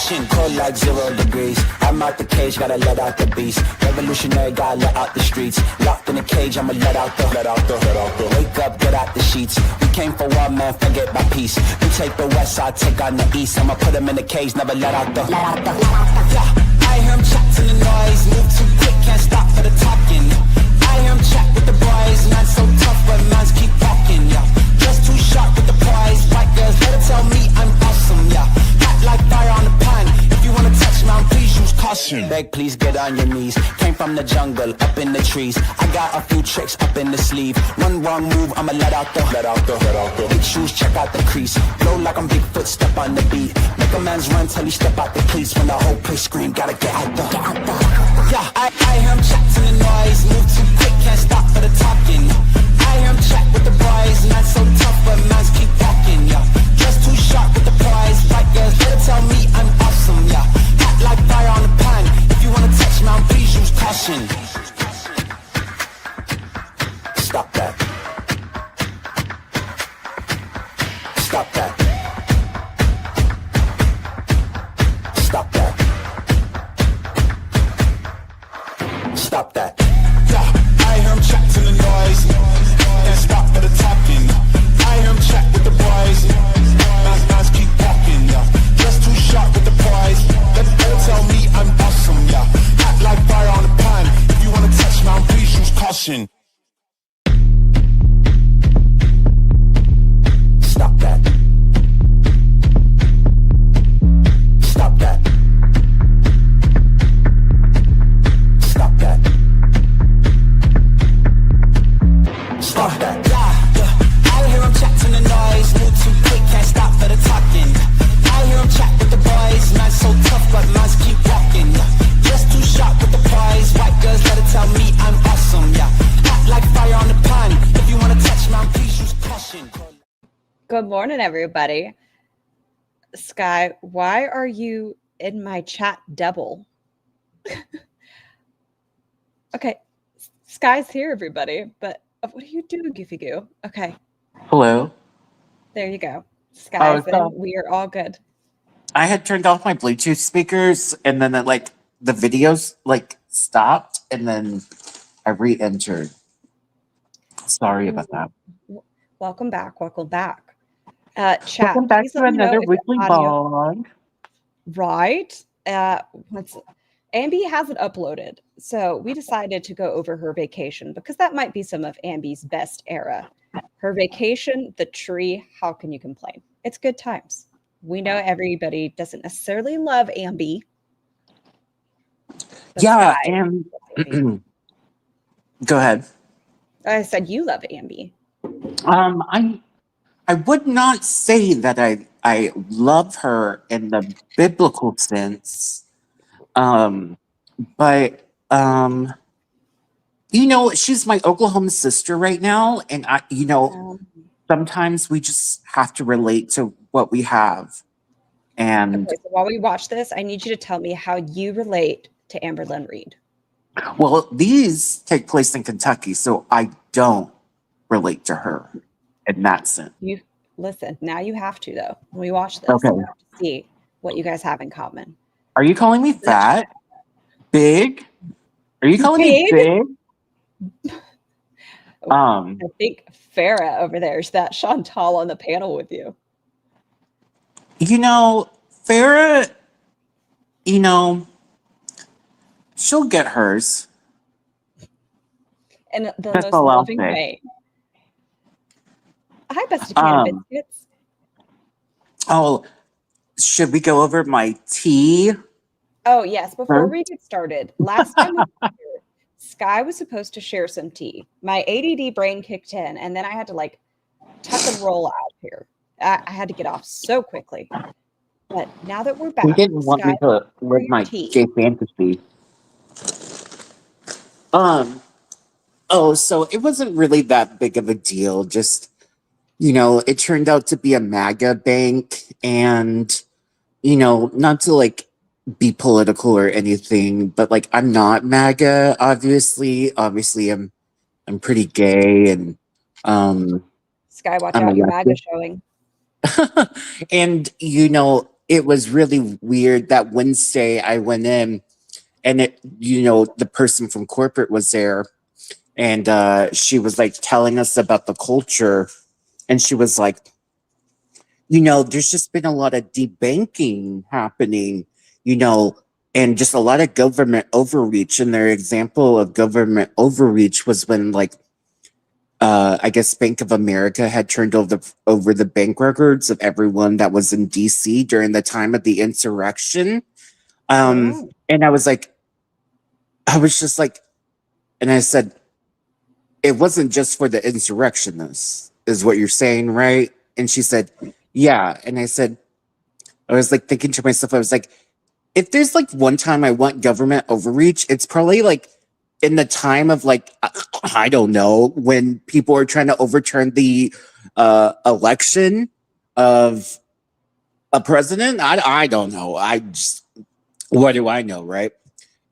caution, cold like 0 degrees. I'm out the cage, gotta let out the beast. Revolutionary, gotta let out the streets. Locked in a cage, I'ma let out the. Wake up, get out the sheets. We came for war, man, forget my peace. We take the west side, take on the east. I'ma put them in the cage, never let out the. Yeah, I hear him chat to the noise. Move too quick, can't stop for the talking. I hear him chat with the boys. Man so tough, but mans keep walking, yeah. Just too sharp with the prize. White girls, let her tell me I'm awesome, yeah. Hot like fire on the pan. If you wanna touch me, please use caution. Beg, please get on your knees. Came from the jungle, up in the trees. I got a few tricks up in the sleeve. One wrong move, I'ma let out the. Big shoes, check out the crease. Blow like I'm Bigfoot, step on the beat. Make a man's run till he step out the cleats. When the whole place scream, gotta get out the. Yeah, I hear him chat to the noise. Move too quick, can't stop for the talking. I hear him chat with the boys. Not so tough, but mans keep walking, yeah. Just too sharp with the prize. White girls, let her tell me I'm awesome, yeah. Hot like fire on the pan. If you wanna touch me, please use caution. Stop that. Stop that. Stop that. Stop that. Yeah, I hear him chat to the noise. And stop for the talking. I hear him chat with the boys. Nice keep walking, yeah. Just too sharp with the prize. Let her tell me I'm awesome, yeah. Hot like fire on the pan. If you wanna touch me, please use caution. Stop that. Stop that. Stop that. Stop that. Yeah. I hear him chat to the noise. Move too quick, can't stop for the talking. I hear him chat with the boys. Man so tough, but mans keep walking. Just too sharp with the prize. White girls, let her tell me I'm awesome. Yeah, hot like fire on the pan. If you wanna touch me, please use caution. Good morning, everybody. Sky, why are you in my chat double? Okay, Sky's here, everybody, but what are you doing, Goofy Goo? Okay. Hello. There you go. Sky's in. We are all good. I had turned off my Bluetooth speakers, and then the videos stopped, and then I re-entered. Sorry about that. Welcome back. Welcome back. Chat. Welcome back to another weekly vlog. Right. Ambi hasn't uploaded, so we decided to go over her vacation because that might be some of Ambi's best era. Her vacation, the tree. How can you complain? It's good times. We know everybody doesn't necessarily love Ambi. Yeah, and go ahead. I said you love Ambi. I would not say that I love her in the biblical sense, but she's my Oklahoma sister right now, and sometimes we just have to relate to what we have. And okay, so while we watch this, I need you to tell me how you relate to Amberlynn Reid. Well, these take place in Kentucky, so I don't relate to her in that sense. You listen, now you have to though. When we watch this, okay, you have to see what you guys have in common. Are you calling me fat? Big? Are you calling me big? I think Farah over there is that Chantal on the panel with you. Farah, she'll get hers. In the most loving way. Hi, Bestie Can Biscuits. Oh, should we go over my tea? Oh, yes. Before we get started, last time Sky was supposed to share some tea. My ADD brain kicked in, and then I had to tuck and roll out here. I had to get off so quickly. But now that we're back, you didn't want me to live my gay fantasy. So it wasn't really that big of a deal. Just, it turned out to be a MAGA bank, and, not to be political or anything, but I'm not MAGA, obviously. Obviously, I'm pretty gay, and Sky, watch out, your MAGA showing. And it was really weird that Wednesday I went in and the person from corporate was there, and she was like telling us about the culture, and she was like, there's just been a lot of debanking happening, and just a lot of government overreach. And their example of government overreach was when, like, I guess Bank of America had turned over the bank records of everyone that was in DC during the time of the insurrection. Oh. And I was just like, and I said, it wasn't just for the insurrectionists, is what you're saying, right? And she said, yeah. And I was like thinking to myself, I was like, if there's like one time I want government overreach, it's probably like in the time of like, I don't know, when people are trying to overturn the election of a president. I don't know. What do I know, right?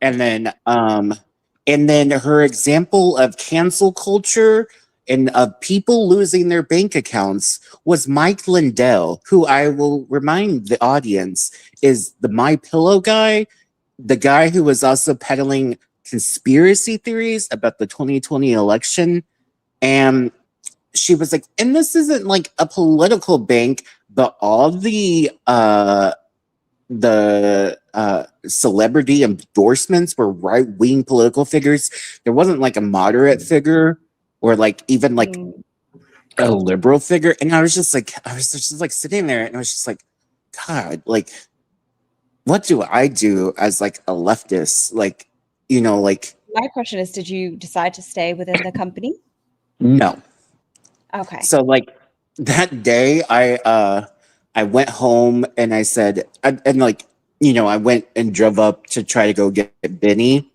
And then her example of cancel culture and of people losing their bank accounts was Mike Lindell, who I will remind the audience is the My Pillow guy, the guy who was also peddling conspiracy theories about the 2020 election. And she was like, and this isn't like a political bank, but all the celebrity endorsements were right-wing political figures. There wasn't like a moderate figure or like even like a liberal figure. And I was just like sitting there and I was just like, God, like, what do I do as like a leftist? Like, like, My question is, did you decide to stay within the company? no. Okay. So like that day I went home and I said, I went and drove up to try to go get Benny.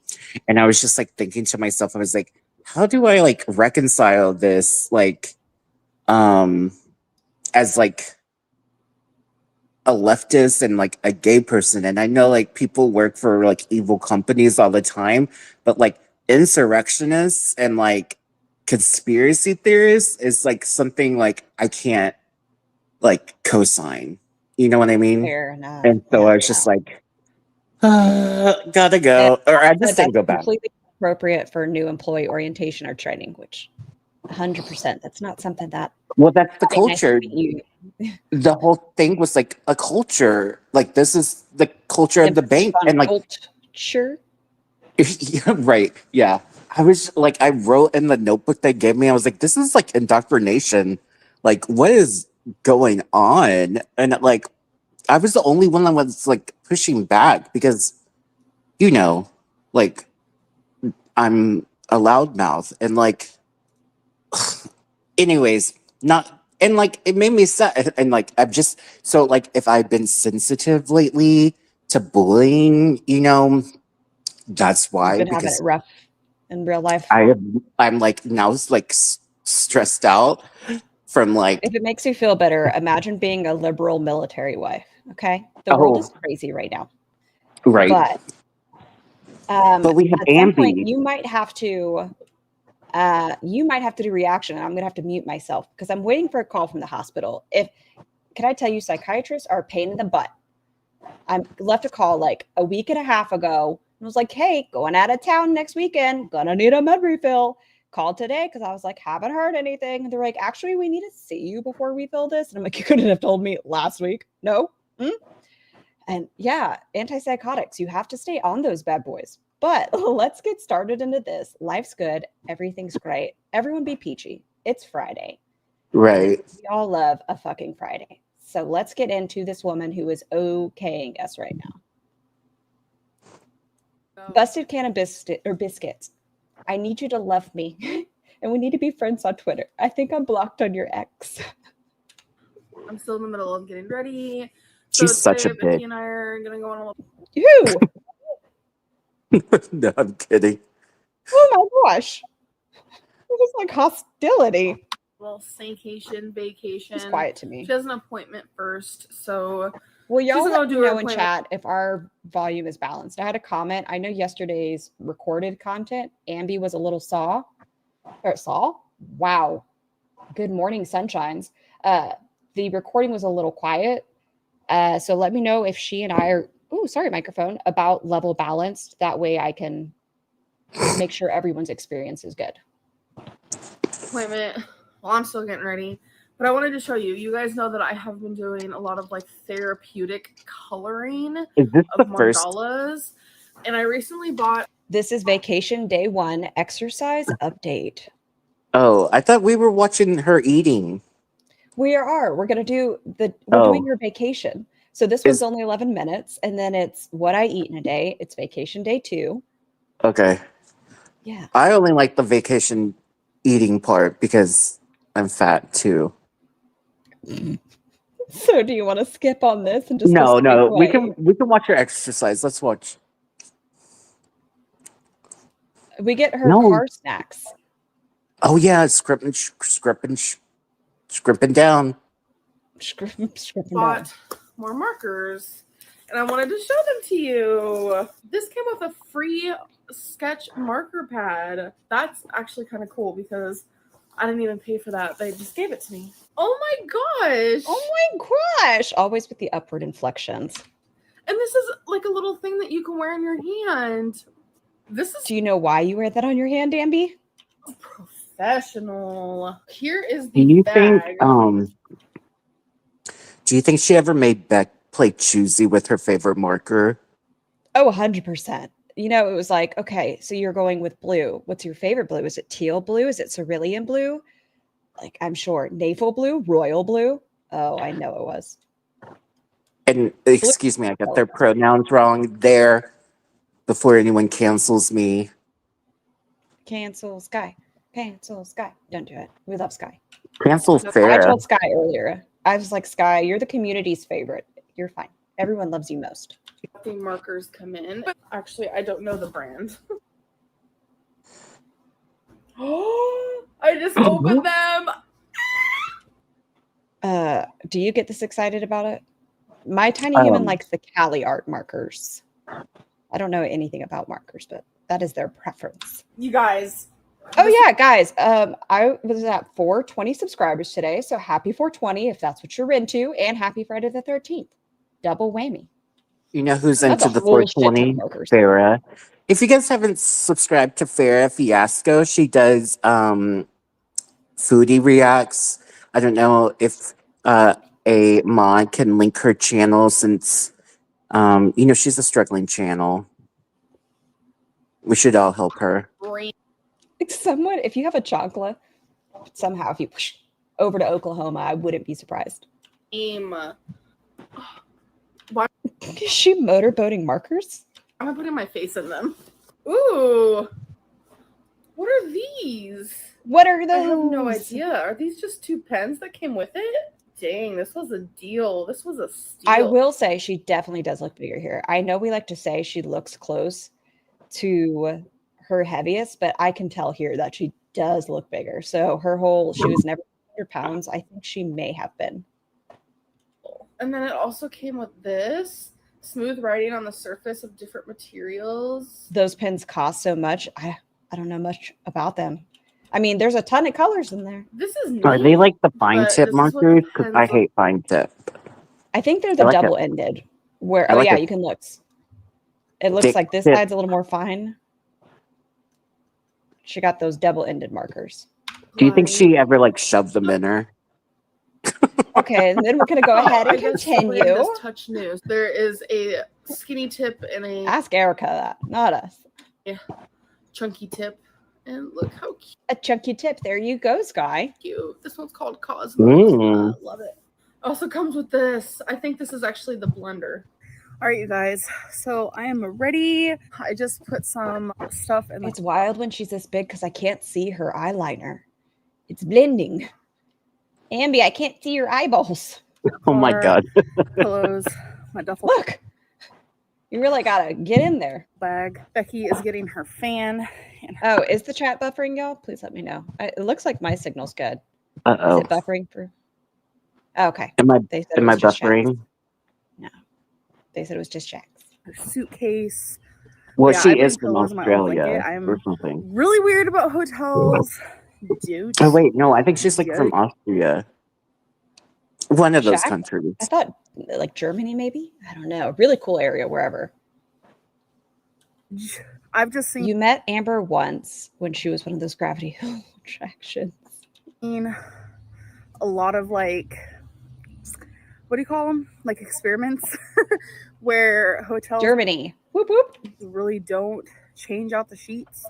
And I was just like thinking to myself, I was like, how do I like reconcile this like as like a leftist and like a gay person? And I know like people work for like evil companies all the time, but like insurrectionists and like conspiracy theorists is like something like I can't like co-sign. You know what I mean? Fair enough. And so I was just like, gotta go. Or I just didn't That's go back. completely appropriate for new employee orientation or training, which 100%. That's not something that. Well, that's the Nice to culture. meet you. The whole thing was like a culture. Like this is the culture of the bank. And like Culture. yeah, right. Yeah. I was like, I wrote in the notebook they gave me, I was like, this is like indoctrination. Like, what is going on? And like, I was the only one that was like pushing back because, like, I'm a loudmouth. And like, anyways, not, and like, it made me sad. And like, I've just, so like, if I've been sensitive lately to bullying, that's why. You've been having it rough in real life. I'm like now like stressed out from like. If it makes you feel better, imagine being a liberal military wife. Okay, the world is crazy right now. Right. But we have at some point, Ambi. you might have to do reaction, and I'm gonna have to mute myself because I'm waiting for a call from the hospital. Can I tell you, psychiatrists are a pain in the butt. I left a call like a week and a half ago and was like, hey, going out of town next weekend, gonna need a med refill. Called today because I was like, haven't heard anything. And they're like, actually, we need to see you before we fill this. And I'm like, you couldn't have told me last week. No. And yeah, antipsychotics, you have to stay on those bad boys. But let's get started into this. Life's good. Everything's great. Everyone be peachy. It's Friday. Right. We all love a fucking Friday. So let's get into this woman who is okaying us right now. Busted can of biscuits. I need you to love me. And we need to be friends on Twitter. I think I'm blocked on your ex. I'm still in the middle of getting ready. She's such a bitch. Becky and I are gonna go on a Who? No, I'm kidding. Oh my gosh. It was like hostility. little vacation. It's quiet to me. She has an appointment first, so well, y'all let me know in chat if our volume is balanced. I had a comment. I know yesterday's recorded content, Ambi was a little saw. Wow. Good morning, sunshines. The recording was a little quiet. So let me know if she and I are, microphone, about level balanced. That way I can make sure everyone's experience is good. Wait a minute. Well, I'm still getting ready. But I wanted to show you. You guys know that I have been doing a lot of like therapeutic coloring Is this of the first? mandalas. And I recently bought. This is vacation day 1 exercise update. Oh, I thought we were watching her eating. We are. We're gonna do Oh. doing your vacation. So this one's only 11 minutes, and then it's what I eat in a day. It's vacation day 2. Okay. Yeah. I only like the vacation eating part because I'm fat too. So do you want to skip on this and just No, we away? can watch her exercise. Let's watch. We get her car snacks. Oh yeah, scrimping down. Scrimping Bought down. more markers. And I wanted to show them to you. This came with a free sketch marker pad. That's actually kind of cool because I didn't even pay for that. They just gave it to me. Oh my gosh. Oh my gosh. Always with the upward inflections. And this is like a little thing that you can wear in your hand. This is. Do you know why you wear that on your hand, Amby? Professional. Here is the bag. Do you think she ever made Beck play choosy with her favorite marker? Oh, 100%. You know, it was like, okay, so you're going with blue. What's your favorite blue? Is it teal blue? Is it cerulean blue? Like, I'm sure. Naval blue? Royal blue? Oh, I know it was. And excuse me, I got their pronouns wrong there before anyone cancels me. Cancel Sky. Cancel Sky. Don't do it. We love Sky. Cancel I Farrah. told Sky earlier. I was like, Sky, you're the community's favorite. You're fine. Everyone loves you most. The markers come in. But actually, I don't know the brand. Oh, I just opened them. Do you get this excited about it? My tiny human likes the Cali art markers. I don't know anything about markers, but that is their preference. You guys. Oh yeah, guys. I was at 420 subscribers today, so happy 420 if that's what you're into, and happy Friday the 13th. Double whammy. You know who's That's into a the whole shit ton of 420? markers. Farrah. If you guys haven't subscribed to Farrah Fiasco, she does foodie reacts. I don't know if a mod can link her channel since you know she's a struggling channel. We should all help her. Someone, if you have a chocolate, somehow if you push over to Oklahoma, I wouldn't be surprised. Is she motorboating markers? I'm gonna put my face in them. Ooh. What are these? What are those? I have no idea. Are these just 2 pens that came with it? Dang, this was a deal. This was a steal. I will say she definitely does look bigger here. I know we like to say she looks close to her heaviest, but I can tell here that she does look bigger. So she was never 100 pounds. I think she may have been. And then it also came with this smooth writing on the surface of different materials. Those pens cost so much. I don't know much about them. I mean, there's a ton of colors in there. This is neat. Are they like the fine tip markers? Because I hate fine tip. I think they're the double-ended. Where you can look. It looks like this side's a little more fine. She got those double-ended markers. Do you think she ever like shoved them in her? Okay, and then we're gonna go ahead and continue. This touch news. There is a skinny tip and a ask Erica that, not us. Yeah, chunky tip, and look how cute. A chunky tip. There you go, Sky. Cute. This one's called Cosmos. Love it. Also comes with this. I think this is actually the blender. All right, you guys. So I am ready. I just put some stuff in. It's wild when she's this big because I can't see her eyeliner. It's blending. Amby, I can't see your eyeballs. Oh my god. Pillows. My duffel. Look. You really gotta get in there. Bag. Becky is getting her fan. Oh, is the chat buffering, y'all? Please let me know. It looks like my signal's good. Uh-oh. Is it buffering for? Oh, okay. Am I buffering? No. They said it was just Jack's. Her suitcase. Well, she is from Australia or something. Really weird about hotels. Dude. Oh wait, no, I think she's like from Austria. One of those countries. I thought like Germany, maybe. I don't know. Really cool area, wherever. I've just You met Amber once when she was one of those gravity attractions. seen a lot of like, what do you call them? Like experiments where hotels Germany. Whoop whoop. really don't change out the sheets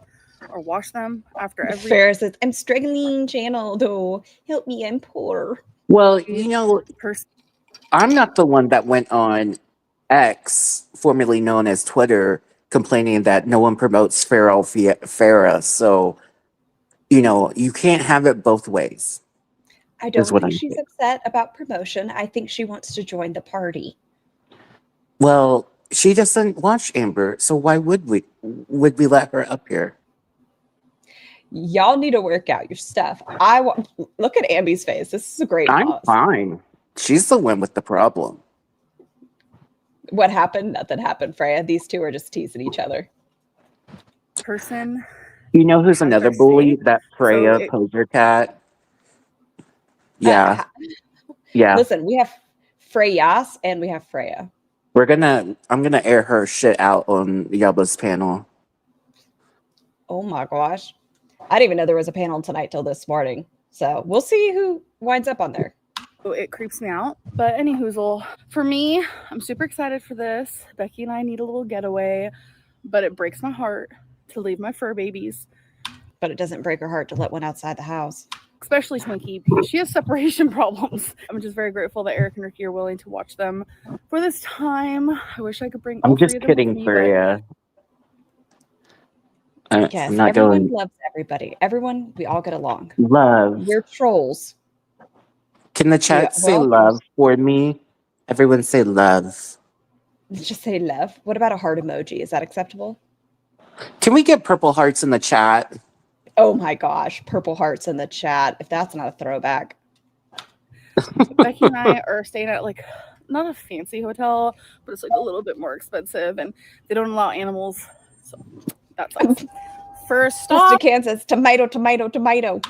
or wash them after every Farrah says, I'm struggling, channel, though. Help me, I'm poor. Well, you know, person. I'm not the one that went on X, formerly known as Twitter, complaining that no one promotes Farrah. So, you know, you can't have it both ways. I don't Is what think I'm she's saying. upset about promotion. I think she wants to join the party. Well, she doesn't watch Amber, so why would we let her up here? Y'all need to work out your stuff. Look at Ambi's face. This is a great I'm pause. fine. She's the one with the problem. What happened? Nothing happened, Freya. These two are just teasing each other. Person. You know who's Has another their bully? say. That Freya So poser cat. Yeah. Yeah. Listen, we have Freyas and we have Freya. I'm gonna air her shit out on Yaba's panel. Oh my gosh. I didn't even know there was a panel tonight till this morning. So we'll see who winds up on there. it creeps me out. But anywhoozle, for me, I'm super excited for this. Becky and I need a little getaway, but it breaks my heart to leave my fur babies, But it doesn't break her heart to let one outside the house. especially Twinkie, because she has separation problems. I'm just very grateful that Eric and Ricky are willing to watch them for this time. I wish I could bring all I'm just three of them with kidding, me, Freya. Yes, I'm not everyone going loves everybody. Everyone, we all get along. love. We're trolls. Can the chat say well, love for me? Everyone say love. Just say love. What about a heart emoji? Is that acceptable? Can we get purple hearts in the chat? Oh my gosh, purple hearts in the chat. If that's not a throwback. Becky and I are staying at like not a fancy hotel, but it's like a little bit more expensive, and they don't allow animals, so that sucks. First Mr. stop, Kansas, tomato, tomato, tomato.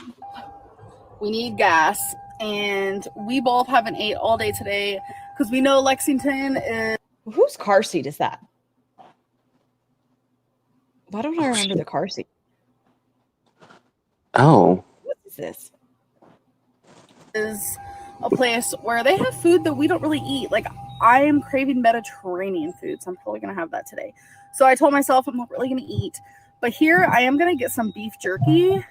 we need gas, and we both haven't ate all day today because we know Lexington is. Whose car seat is that? Why don't I remember shit. the car seat? Oh. What is this? Is a place where they have food that we don't really eat. Like, I am craving Mediterranean food, so I'm probably gonna have that today. So I told myself I'm not really gonna eat, but here I am gonna get some beef jerky and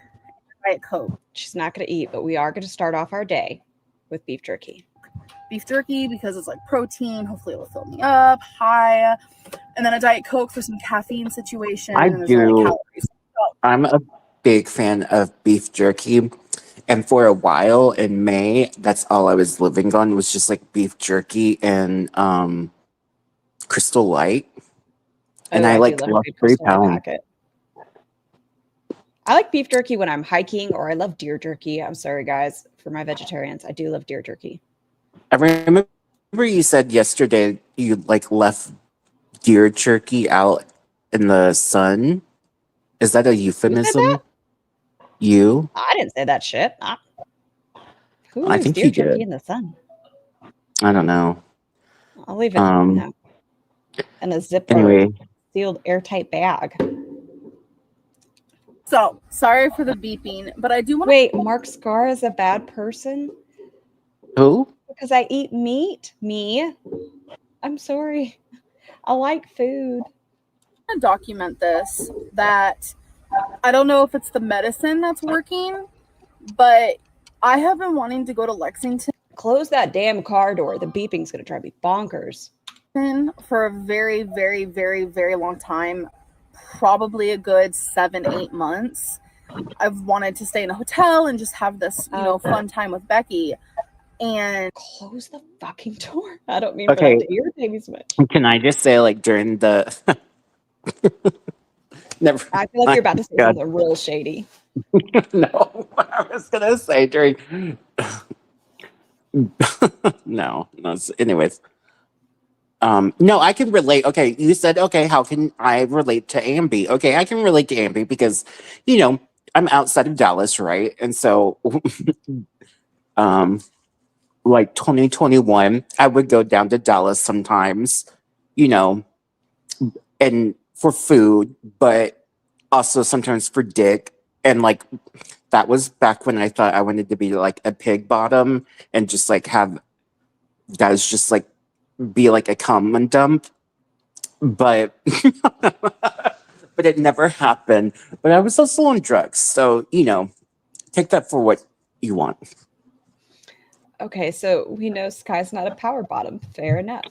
Diet Coke. She's not going to eat, but we are going to start off our day with beef jerky. Beef jerky because it's like protein. Hopefully, it'll fill me up high, and then a Diet Coke for some caffeine situation. I and there's no, like, do. calories. I'm a big fan of beef jerky. And for a while in May, that's all I was living on was just like beef jerky and Crystal Light. And I do like love a lost good 3 Crystal Light pounds. packet. I like beef jerky when I'm hiking, or I love deer jerky. I'm sorry, guys, for my vegetarians. I do love deer jerky. I remember you said yesterday you like left deer jerky out in the sun. Is that a euphemism? that? You? I didn't say that shit. Who I leaves think deer you jerky did. in the sun? I don't know. I'll leave it in a zipper, Anyway, sealed, airtight bag. So sorry for the beeping, but I do want to. Wait, Mark Scar is a bad person who? because I eat meat. Me, I'm sorry. I like food. Document this, that I don't know if it's the medicine that's working, but I have been wanting to go to Lexington Close that damn car door. The beeping's gonna drive me bonkers. for a very, very, very, very long time, probably a good 7-8 months. I've wanted to stay in a hotel and just have this, fun time with Becky. And Close the fucking door. I don't mean for Okay. that to irritate me so much. Can I just say, like, during the. Never. I feel like you're about to say God. something real shady. No, I was going to say during. No. Anyways. No, I can relate. Okay, you said, okay, how can I relate to Ambi? Okay, I can relate to Ambi because, I'm outside of Dallas, right? And so, like 2021, I would go down to Dallas sometimes, you know, and for food, but also sometimes for dick. And like that was back when I thought I wanted to be like a pig bottom and just like have guys just like be like a cum and dump. But but it never happened. But I was also on drugs. So, you know, take that for what you want. Okay, so we know Sky's not a power bottom. Fair enough.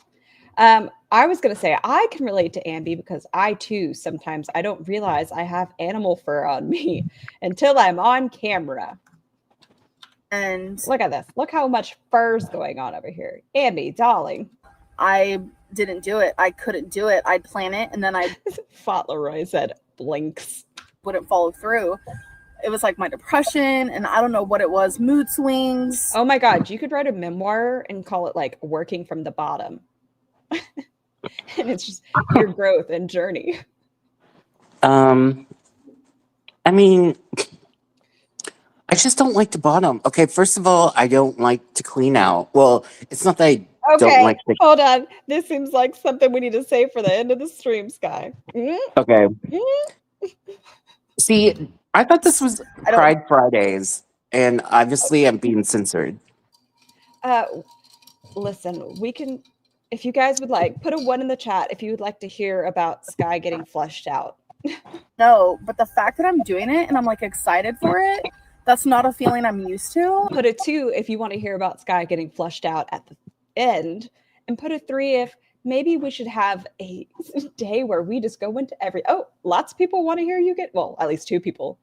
I was gonna say I can relate to Ambi because I too sometimes I don't realize I have animal fur on me until I'm on camera. And Look at this. Look how much fur's going on over here. Ambi, darling. I didn't do it. I couldn't do it. I'd plan it and then I Fauntleroy said blinks. wouldn't follow through. It was like my depression and I don't know what it was, mood swings. Oh my God, you could write a memoir and call it like Working from the Bottom. And it's just your growth and journey. I mean, I just don't like the bottom. Okay, first of all, I don't like to clean out. Well, it's not that I don't Okay, like to. hold on. This seems like something we need to say for the end of the stream, Sky. Okay. See, I thought this was Pride Fridays, and obviously I'm being censored. Listen, we can, if you guys would like, put a 1 in the chat if you would like to hear about Sky getting flushed out. No, but the fact that I'm doing it and I'm like excited for it, that's not a feeling I'm used to. Put a 2 if you want to hear about Sky getting flushed out at the end, and put a 3 if maybe we should have a day where we just go into every. Oh, lots of people want to hear you get. Well, at least 2 people.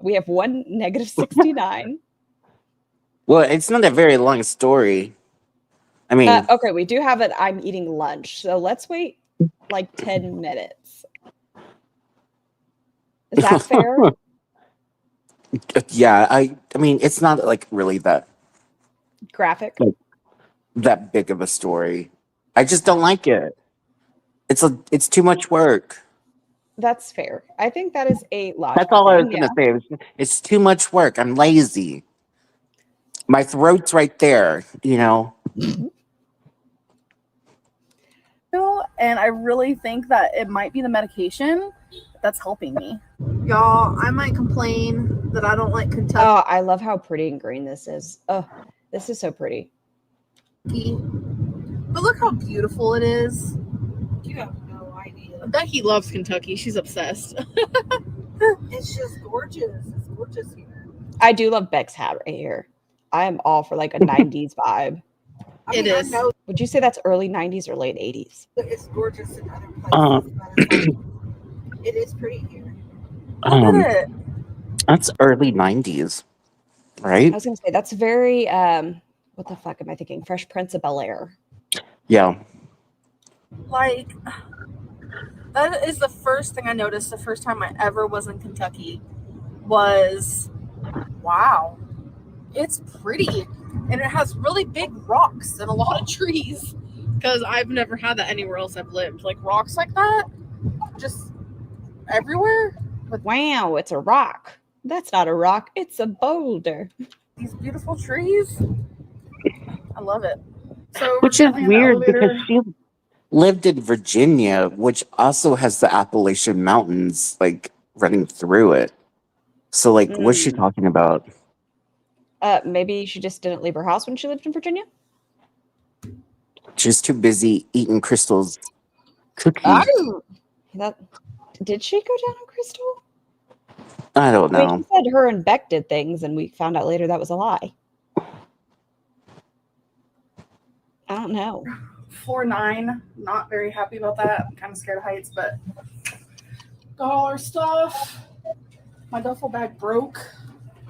We have 1 negative 69. Well, it's not a very long story. I mean, okay, we do have it. I'm eating lunch, so let's wait like 10 minutes. Is that fair? yeah, I mean, it's not like really that Graphic. that big of a story. I just don't like it. It's too much work. That's fair. I think that is a logical. That's all I was thing, gonna say. It's too much work. I'm lazy. My throat's right there, you know. And I really think that it might be the medication that's helping me. Y'all, I might complain that I don't like Kentucky. Oh, I love how pretty and green this is. Oh, this is so pretty. But look how beautiful it is. You have no idea. Becky loves Kentucky. She's obsessed. It's just gorgeous. It's gorgeous here. I do love Beck's hat right here. I am all for like a 90s vibe. I know Would you say that's early 90s or late 80s? it's gorgeous in other places, but it's like, it is pretty here. That's early 90s, right? I was gonna say that's very what the fuck am I thinking? Fresh Prince of Bel-Air. Yeah. Like, that is the first thing I noticed the first time I ever was in Kentucky was, wow, it's pretty. And it has really big rocks and a lot of trees because I've never had that anywhere else I've lived. Like rocks like that, just everywhere. Wow, it's a rock. That's not a rock. It's a boulder. These beautiful trees. I love it. So Which is weird because she lived in Virginia, which also has the Appalachian Mountains like running through it. So like, what's she talking about? Maybe she just didn't leave her house when she lived in Virginia. She's too busy eating Crystal's cookies. Did she go down on Crystal? I don't know. I mean, she said her and Beck did things, and we found out later that was a lie. I don't know. 4'9", not very happy about that. I'm kind of scared of heights, but got all our stuff. My duffel bag broke,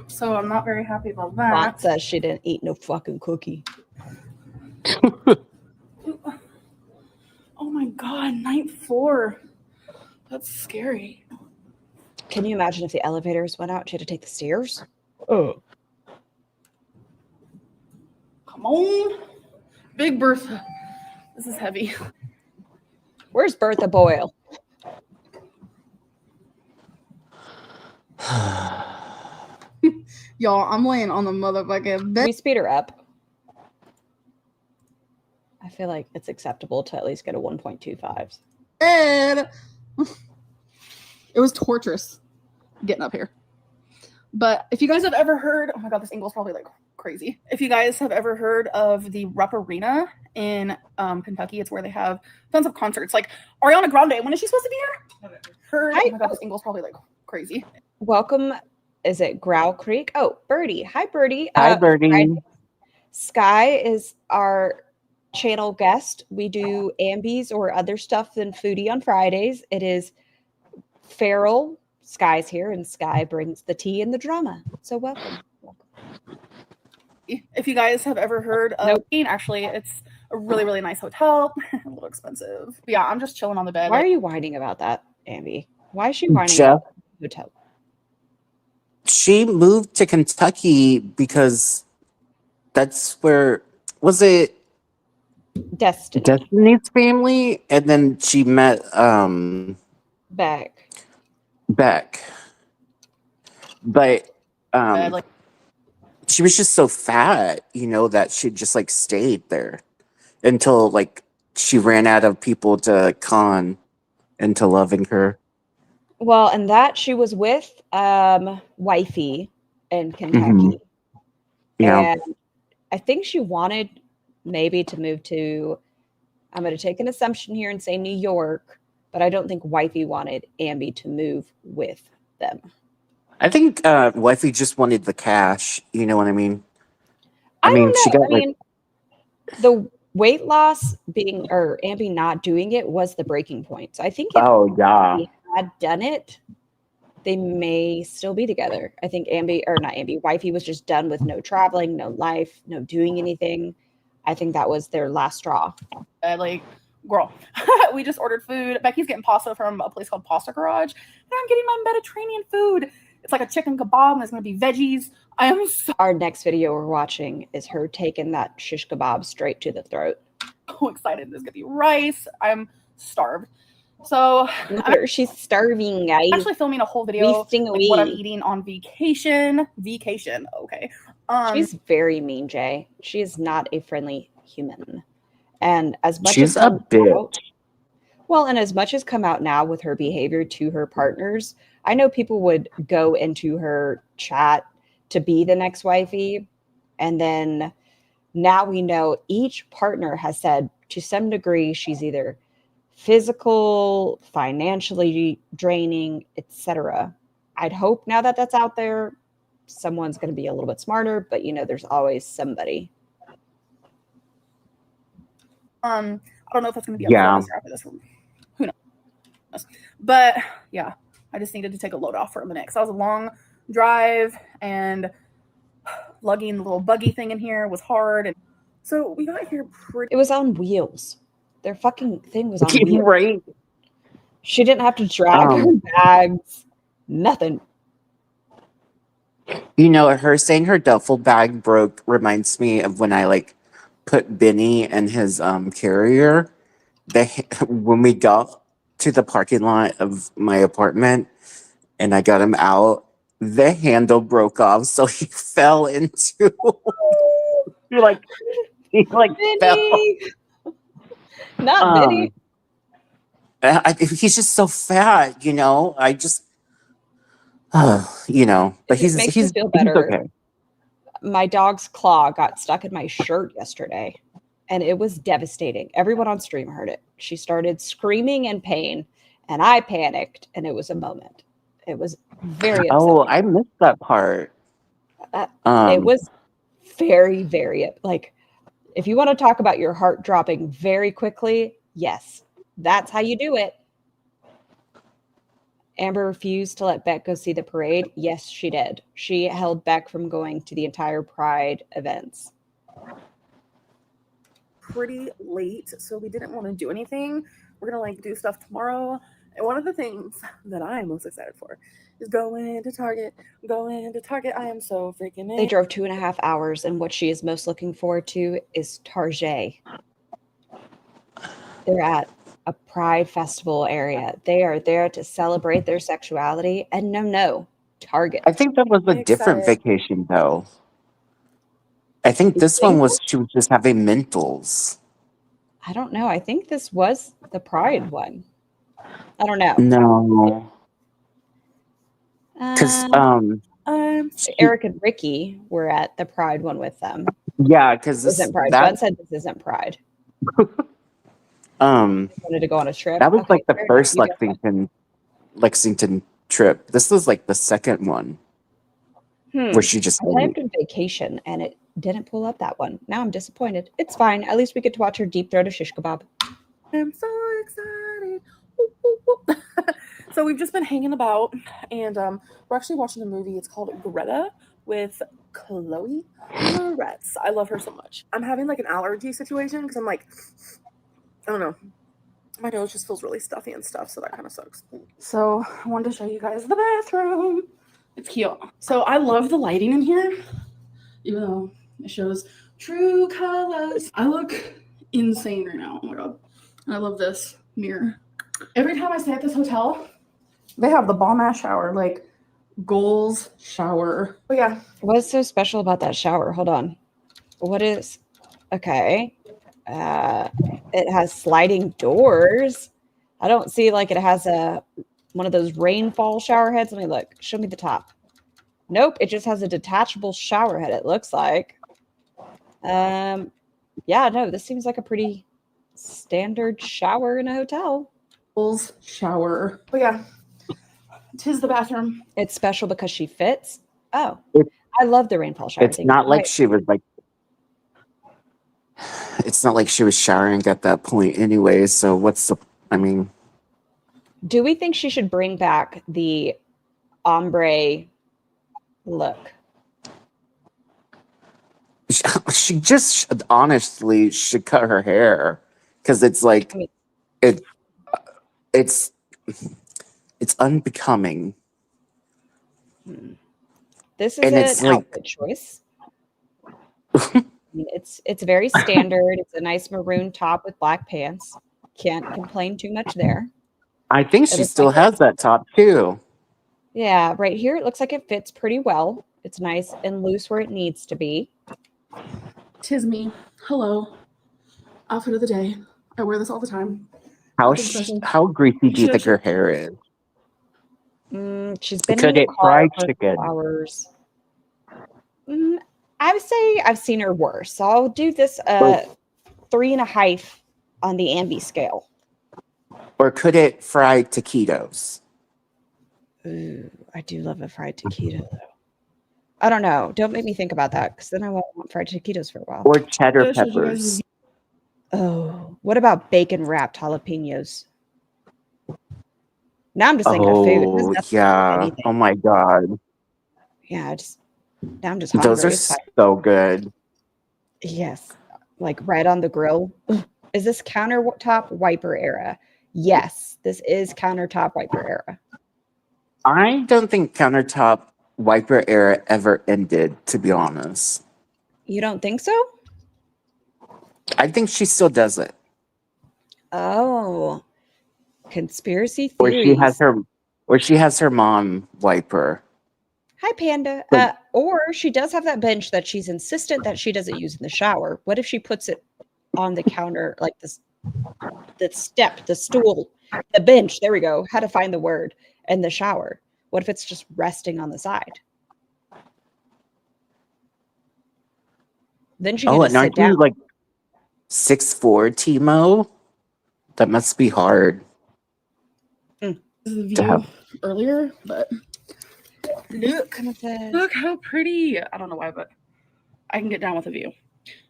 so I'm not very happy about that. Bot says she didn't eat no fucking cookie. Oh my god, night 4. That's scary. Can you imagine if the elevators went out? She had to take the stairs. Oh, Come on, Big Bertha. This is heavy. where's Bertha Boyle? Y'all, I'm laying on the motherfucking bed. We speed her up. I feel like it's acceptable to at least get a 1.25. And it was torturous getting up here. But if you guys have ever heard, oh my god, this angle's probably like crazy. If you guys have ever heard of the Rupp Arena in Kentucky, it's where they have tons of concerts. Like Ariana Grande, when is she supposed to be here? Heard. Oh my god, this angle's probably like crazy. Welcome. Is it Growl Creek? Oh, Birdie. Hi, Birdie. Hi, Birdie. Sky is our channel guest. We do ambies or other stuff than foodie on Fridays. It is Feral. Sky's here, and Sky brings the tea and the drama. So welcome. If you guys have ever heard of actually, it's a really, really nice hotel. A little expensive. But yeah, I'm just chilling on the bed. Why are you whining about that, Ambi? Why is she whining about the hotel? She moved to Kentucky because that's where, was it Destiny's family? And then she met Beck. But she was just so fat, that she just like stayed there until like she ran out of people to con into loving her. Well, and that she was with wifey in Kentucky. Mm-hmm. Yeah. And I think she wanted maybe to move to, I'm going to take an assumption here and say New York, but I don't think wifey wanted Ambi to move with them. I think wifey just wanted the cash. You know what I mean? I mean, she got the weight loss or Ambi not doing it was the breaking point. So I think if Ambi had done it, they may still be together. I think wifey was just done with no traveling, no life, no doing anything. I think that was their last straw. Girl, we just ordered food. Becky's getting pasta from a place called Pasta Garage, and I'm getting my Mediterranean food. It's like a chicken kebab, and there's going to be veggies. Our next video we're watching is her taking that shish kebab straight to the throat. So excited. There's going to be rice. I'm starved. So she's starving, guys. I'm actually filming a whole video what I'm eating on vacation. Okay. She's very mean, Jay. She is not a friendly human. And as much she's a bitch. And as much as come out now with her behavior to her partners, I know people would go into her chat to be the next wifey. And then now we know each partner has said to some degree she's either physical, financially draining, etc. I'd hope now that that's out there, someone's going to be a little bit smarter, but there's always somebody. I don't know if that's going to be after this one. Who knows? But yeah, I just needed to take a load off for a minute because that was a long drive, and lugging the little buggy thing in here was hard. And so we got here It was on wheels. Their fucking thing was on wheels. Right. She didn't have to drag her bags. Nothing. Her saying her duffel bag broke reminds me of when I put Benny in his carrier. When we got to the parking lot of my apartment and I got him out, the handle broke off, so he fell into he fell. Not Benny. He's just so fat, I just but he's feel better. Okay. My dog's claw got stuck in my shirt yesterday, and it was devastating. Everyone on stream heard it. She started screaming in pain, and I panicked, and it was a moment. It was very upsetting. Oh, I missed that part. It was very, very, if you want to talk about your heart dropping very quickly, yes, that's how you do it. Amber refused to let Beck go see the parade. Yes, she did. She held Beck from going to the entire Pride events. Pretty late, so we didn't want to do anything. We're going to do stuff tomorrow. And one of the things that I am most excited for is going to Target. I am so freaking They drove 2.5 hours, and what she is most looking forward to is Target. They're at a Pride festival area. They are there to celebrate their sexuality, and no, Target. I think that was a different vacation, though. I think this one was she was just having mentals. I don't know. I think this was the Pride one. I don't know. No. Because Eric and Ricky were at the Pride one with them. yeah, because This isn't Pride. Bud said this isn't Pride. Wanted to go on a trip. that was Okay, like the fair first enough. You did Lexington trip. This was like the second one that. where she just I planned on vacation and it didn't pull up that one. Now I'm disappointed. It's fine. At least we get to watch her deep throat a shish kebab. I'm so excited. Whoop, whoop, whoop. So we've just been hanging about, and we're actually watching a movie. It's called Greta with Chloe Moretz. I love her so much. I'm having like an allergy situation because I'm like, I don't know. My nose just feels really stuffy and stuff, so that kind of sucks. So I wanted to show you guys the bathroom. It's cute. So I love the lighting in here, even though it shows true colors. I look insane right now. Oh my god. And I love this mirror. Every time I stay at this hotel, they have the bomb ass shower, like goals shower. But yeah. What's so special about that shower? Hold on. What is okay? It has sliding doors. I don't see like it has one of those rainfall shower heads. Let me look. Show me the top. Nope, it just has a detachable shower head, it looks like. Yeah, no, this seems like a pretty standard shower in a hotel. Goals shower. But yeah. 'Tis the bathroom. It's special because she fits. Oh, I love the rainfall shower. It's not like she was like. It's not like she was showering at that point anyway. So what's the? I mean, do we think she should bring back the ombre look? She just honestly should cut her hair because it's like it's unbecoming. This is an outfit choice. I mean, it's very standard. It's a nice maroon top with black pants. Can't complain too much there. I think she still has that top too. Yeah, right here it looks like it fits pretty well. It's nice and loose where it needs to be. 'Tis me. Hello. Outfit of the day. I wear this all the time. How greasy do you think her hair is? She's been Could in it the car fried for chicken? hours. I would say I've seen her worse. So I'll do this 3.5 on the Ambi scale. Or could it fry taquitos? Ooh, I do love a fried taquito though. I don't know. Don't make me think about that because then I won't want fried taquitos for a while. Or cheddar peppers? Oh, what about bacon wrapped jalapenos? Now I'm just thinking of food. Oh yeah! Oh my god! Yeah, now I'm just hungry. Those are so good. Yes, like right on the grill. Is this countertop wiper era? Yes, this is countertop wiper era. I don't think countertop wiper era ever ended, to be honest. You don't think so? I think she still does it. Oh, conspiracy theories. Or she has her mom wiper. Hi, Panda. Or she does have that bench that she's insistent that she doesn't use in the shower. What if she puts it on the counter, like this, the step, the stool, the bench? There we go. How to find the word. In the shower. What if it's just resting on the side? Then she can just sit down. You like 6'4" Timo? That must be hard. This is the view earlier, but look how pretty. I don't know why, but I can get down with the view.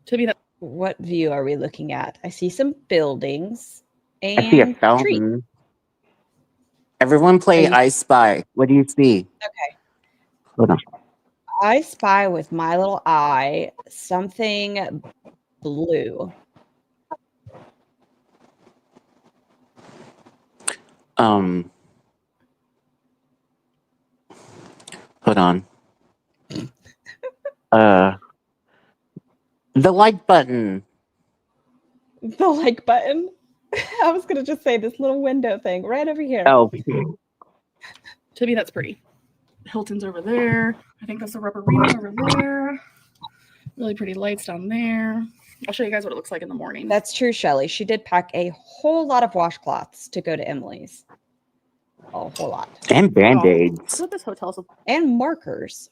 To be that. What view are we looking at? I see some buildings and I see a fountain. Tree. Everyone play I Spy. What do you see? Okay. Hold on. I spy with my little eye something blue. Hold on. The like button. The like button? I was going to just say this little window thing right over here. Oh. To me, that's pretty. Hilton's over there. I think that's the Rubberina over there. Really pretty lights down there. I'll show you guys what it looks like in the morning. That's true, Shelly. She did pack a whole lot of washcloths to go to Emily's. A whole lot. And That's band-aids. what this hotel And markers.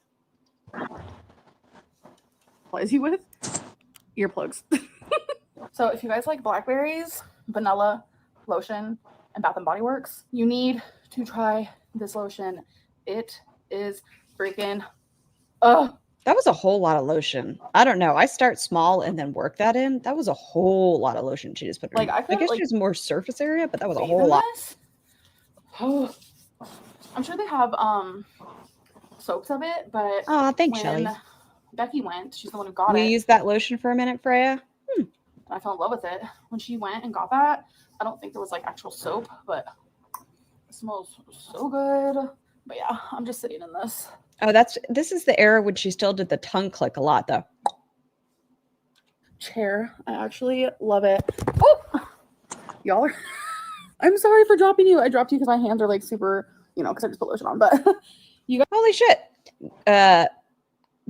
supplies you with. Earplugs. So if you guys like blackberries, vanilla, lotion, and Bath and Body Works, you need to try this lotion. It is freaking That was a whole lot of lotion. I don't know. I start small and then work that in. That was a whole lot of lotion she just put in. Like, I I guess like, she's more surface area, but that was a bathe whole in lot. this. Oh, I'm sure they have soaps of it, but Oh, thanks, when Shelly. Becky went, she's the one who got We it. used that lotion for a minute, Freya. And I fell in love with it. When she went and got that, I don't think there was like actual soap, but it smells so good. But yeah, I'm just sitting in this. Oh, this is the era when she still did the tongue click a lot, though. Chair. I actually love it. Oh, y'all are. I'm sorry for dropping you. I dropped you because my hands are like super, because I just put lotion on. But you guys. Holy shit.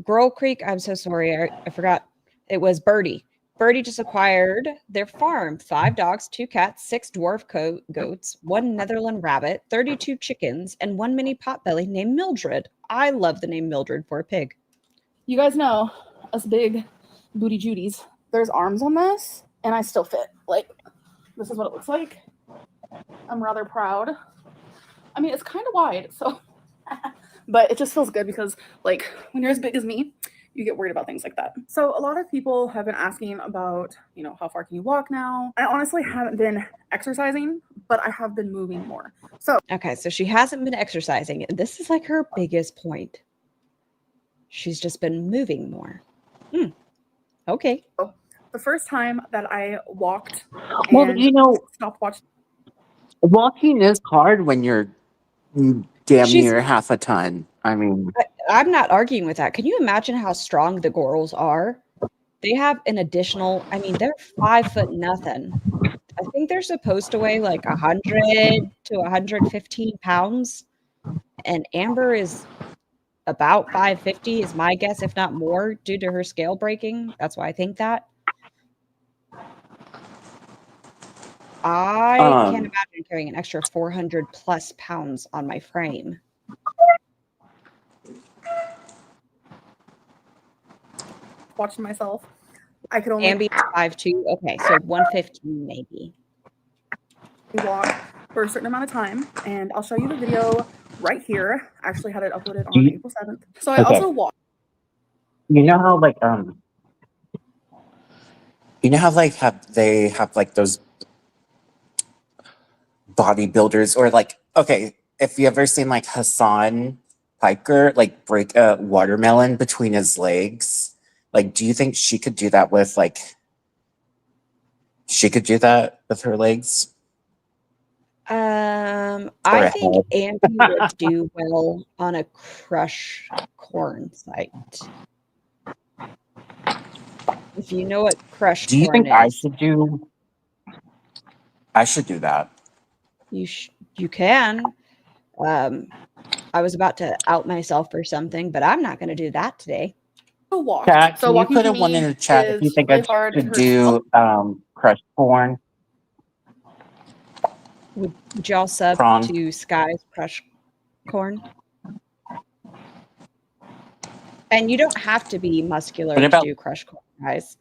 Girl Creek, I'm so sorry. I forgot. It was Birdie. Birdie just acquired their farm. 5 dogs, 2 cats, 6 dwarf goats, 1 Netherland rabbit, 32 chickens, and 1 mini potbelly named Mildred. I love the name Mildred for a pig. You guys know us big booty Judies. There's arms on this, and I still fit. Like, this is what it looks like. I'm rather proud. I mean, it's kind of wide, so, but it just feels good because, like, when you're as big as me, you get worried about things like that. So a lot of people have been asking about, how far can you walk now? I honestly haven't been exercising, but I have been moving more. So Okay, so she hasn't been exercising. And this is like her biggest point. She's just been moving more. Okay. the first time that I walked Well, and stopped watching. walking is hard when you're damn She's- near half a ton. I mean, I'm not arguing with that. Can you imagine how strong the girls are? They have an additional, they're 5 foot nothing. I think they're supposed to weigh like 100 to 115 pounds. And Amber is about 550 is my guess, if not more, due to her scale breaking. That's why I think that. I can't imagine carrying an extra 400 plus pounds on my frame. Watching myself. I could only Ambi 5'2". Okay, so 115 maybe. walk for a certain amount of time, and I'll show you the video right here. I actually had it uploaded Do on you- April 7th. So I Okay. also walked. you know how they have like those bodybuilders, or like, okay, if you ever seen like Hassan Piker like break a watermelon between his legs, like, do you think she could do that with her legs? I think Ambi would do well on a crush corn site. If you know what crush Do you corn think I is, should do? I should do that. you can. I was about to out myself for something, but I'm not going to do that today. Walked. Chat, So can you walking put to a one me in the chat if you is think really I hard. should It do crush porn? Would y'all sub Prawn. to Sky's crush corn? And you don't have to be muscular What to about- do crush corn, guys.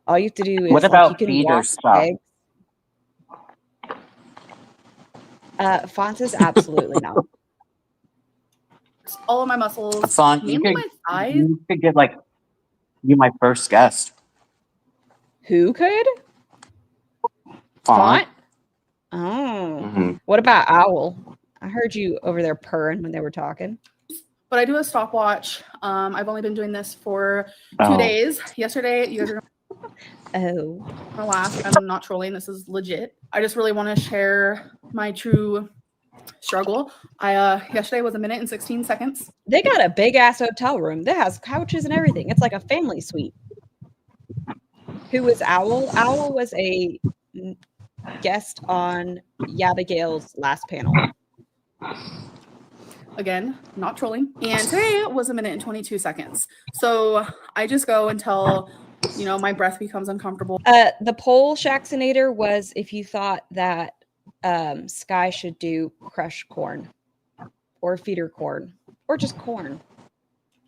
All you have to do is What like, about you can feeder walk stuff? legs. Fonts is absolutely not. all of my muscles, Font, you mainly could, my thighs. you could get like you my first guest. Who could? Font. Oh. Mhm. What about Owl? I heard you over there purring when they were talking. But I do a stopwatch. I've only been doing this for 2 Oh. days. Yesterday, you guys are Oh. gonna laugh. I'm not trolling. This is legit. I just really want to share my true struggle. Yesterday was 1 minute and 16 seconds. They got a big ass hotel room that has couches and everything. It's like a family suite. Who was Owl? Owl was a guest on Abigail's last panel. Again, not trolling. And today was 1 minute and 22 seconds. So I just go until you know, my breath becomes uncomfortable. The poll Shaxinator was if you thought that Sky should do crushed corn or feeder corn or just corn.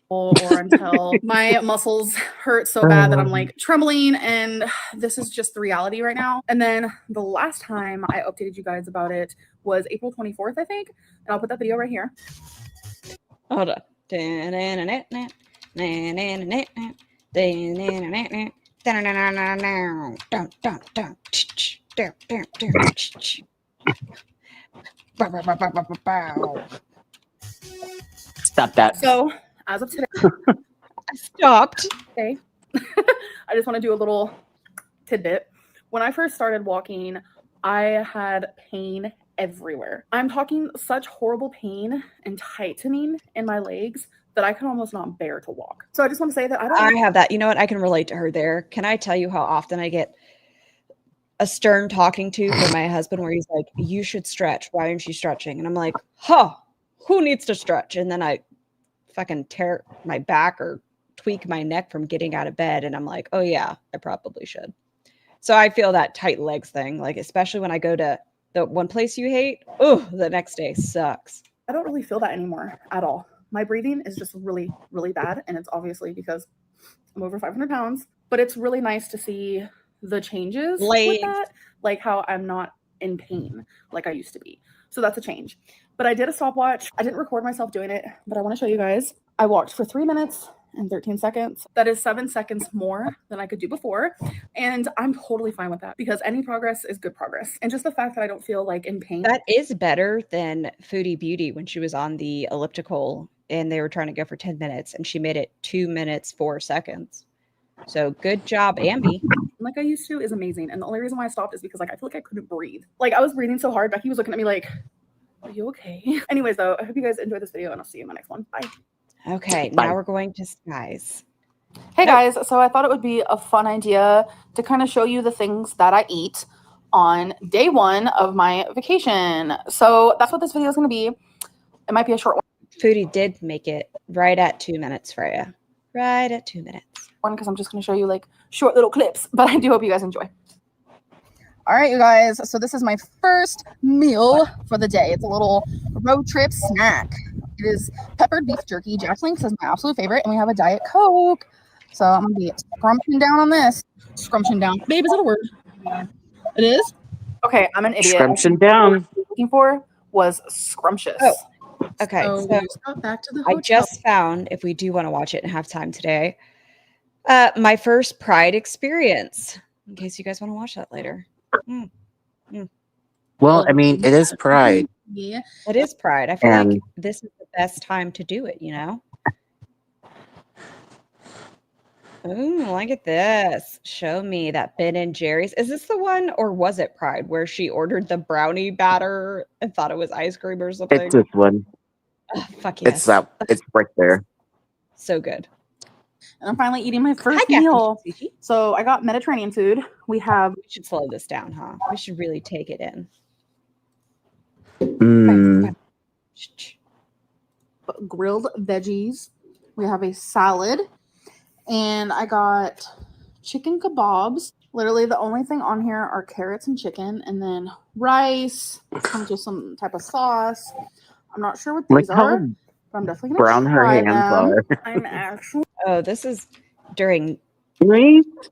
Or until my muscles hurt so bad that I'm like trembling, and this is just the reality right now. And then the last time I updated you guys about it was April 24th, I think, and I'll put that video right here. Hold on. Stop that. So as of today, I stopped. I just want to do a little tidbit. When I first started walking, I had pain everywhere. I'm talking such horrible pain and tightening in my legs that I can almost not bear to walk. So I just want to say that I have that. You know what? I can relate to her there. Can I tell you how often I get a stern talking to from my husband where he's like, you should stretch. Why aren't you stretching? And I'm like, who needs to stretch? And then I fucking tear my back or tweak my neck from getting out of bed. And I'm like, oh yeah, I probably should. So I feel that tight legs thing, like especially when I go to the one place you hate. Oh, the next day sucks. I don't really feel that anymore at all. My breathing is just really, really bad. And it's obviously because I'm over 500 pounds, but it's really nice to see the changes with that, like how I'm not in pain like I used to be. So that's a change. But I did a stopwatch. I didn't record myself doing it, but I want to show you guys. I walked for 3 minutes and 13 seconds. That is 7 seconds more than I could do before. And I'm totally fine with that because any progress is good progress. And just the fact that I don't feel like in pain. That is better than Foodie Beauty when she was on the elliptical and they were trying to go for 10 minutes and she made it 2 minutes, 4 seconds. So good job, Ambi. Like I used to is amazing. And the only reason why I stopped is because like I feel like I couldn't breathe. Like I was breathing so hard. Becky was looking at me like, are you okay? Anyways, though, I hope you guys enjoyed this video and I'll see you in my next one. Bye. Okay, Bye. now we're going to Skies. Hey guys, so I thought it would be a fun idea to kind of show you the things that I eat on day 1 of my vacation. So that's what this video is going to be. It might be a short one. Foodie did make it right at 2 minutes, Freya. Right at 2 minutes. Because I'm just going to show you like short little clips, but I do hope you guys enjoy. All right, you guys. So this is my first meal for the day. It's a little road trip snack. It is peppered beef jerky. Jacqueline says my absolute favorite, and we have a Diet Coke. So I'm going to be scrumping down on this. Scrumption down. Babe, is that a word? It is? Okay, I'm an idiot. Scrumption down. What I was looking for was scrumptious. Oh. Okay, So so we just got back to the hotel. I just found, if we do want to watch it and have time today, my first Pride experience, in case you guys want to watch that later. Well, I mean, it is Pride. Yeah. It is Pride. I feel like this is the best time to do it, you know? Ooh, look at this. Show me that Ben and Jerry's. Is this the one, or was it Pride, where she ordered the brownie batter and thought it was ice cream or something? It's this one. Oh, fuck yes. It's that. It's right there. So good. And I'm finally eating my first Hi, meal. Kathy. So I got Mediterranean food. We have We should slow this down, huh? We should really take it in. grilled veggies. We have a salad. And I got chicken kebabs. Literally the only thing on here are carrots and chicken. And then rice. Comes with some type of sauce. I'm not sure what these are. But I'm definitely going to brown her hands are. I'm actually... Oh, this is during...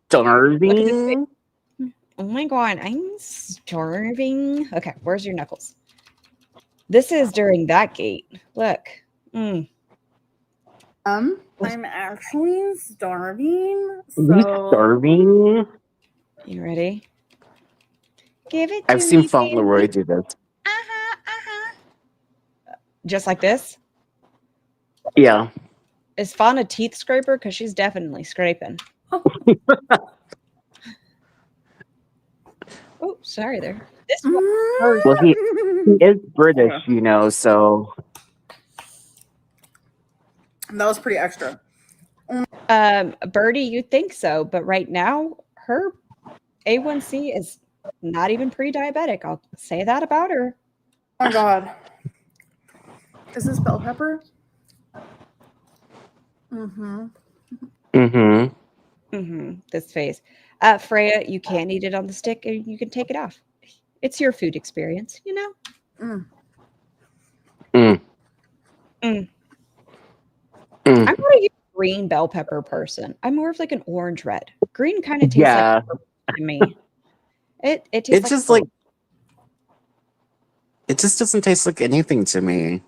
Starving. Oh my god, I'm starving. Okay, where's your knuckles? This is during that gate. Look. I'm actually starving. So... Starving. You ready? Give it to I've seen me, Fauntleroy do this. Just like this? Yeah. Is Fawn a teeth scraper? Because she's definitely scraping. Oh, sorry there. This one hurts. Well, he is British, you know, so. That was pretty extra. Birdie, you'd think so, but right now her A1C is not even pre-diabetic. I'll say that about her. Oh my god. Is this bell pepper? Mm-hmm. Mm-hmm. This face. Freya, you can eat it on the stick and you can take it off. It's your food experience, you know? Mm. Mm. Mm. I'm not a green bell pepper person. I'm more of like an orange red. Green kind of tastes like purple to me. It tastes It's like just like it just doesn't taste like anything to me.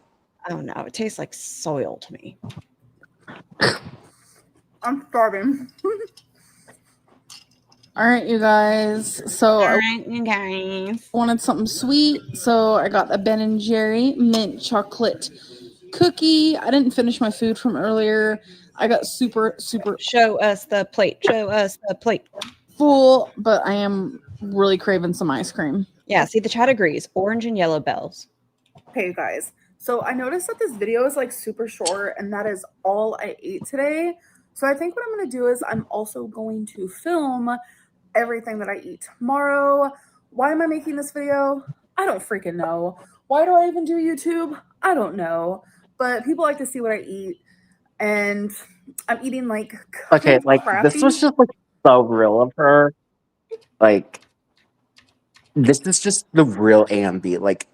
oh no, it tastes like soil to me. I'm starving. All right, you guys. So All right, you guys. I wanted something sweet, so I got a Ben and Jerry mint chocolate cookie. I didn't finish my food from earlier. I got super Show us the plate. Show us the plate. full, but I am really craving some ice cream. Yeah, see, the chat agrees. Orange and yellow bells. Okay, you guys. So I noticed that this video is like super short, and that is all I ate today. So I think what I'm going to do is I'm also going to film everything that I eat tomorrow. Why am I making this video? I don't freaking know. Why do I even do YouTube? I don't know. But people like to see what I eat, and I'm eating like Okay, like crappy. this was just like so real of her. Like this is just the real Ambi. Like,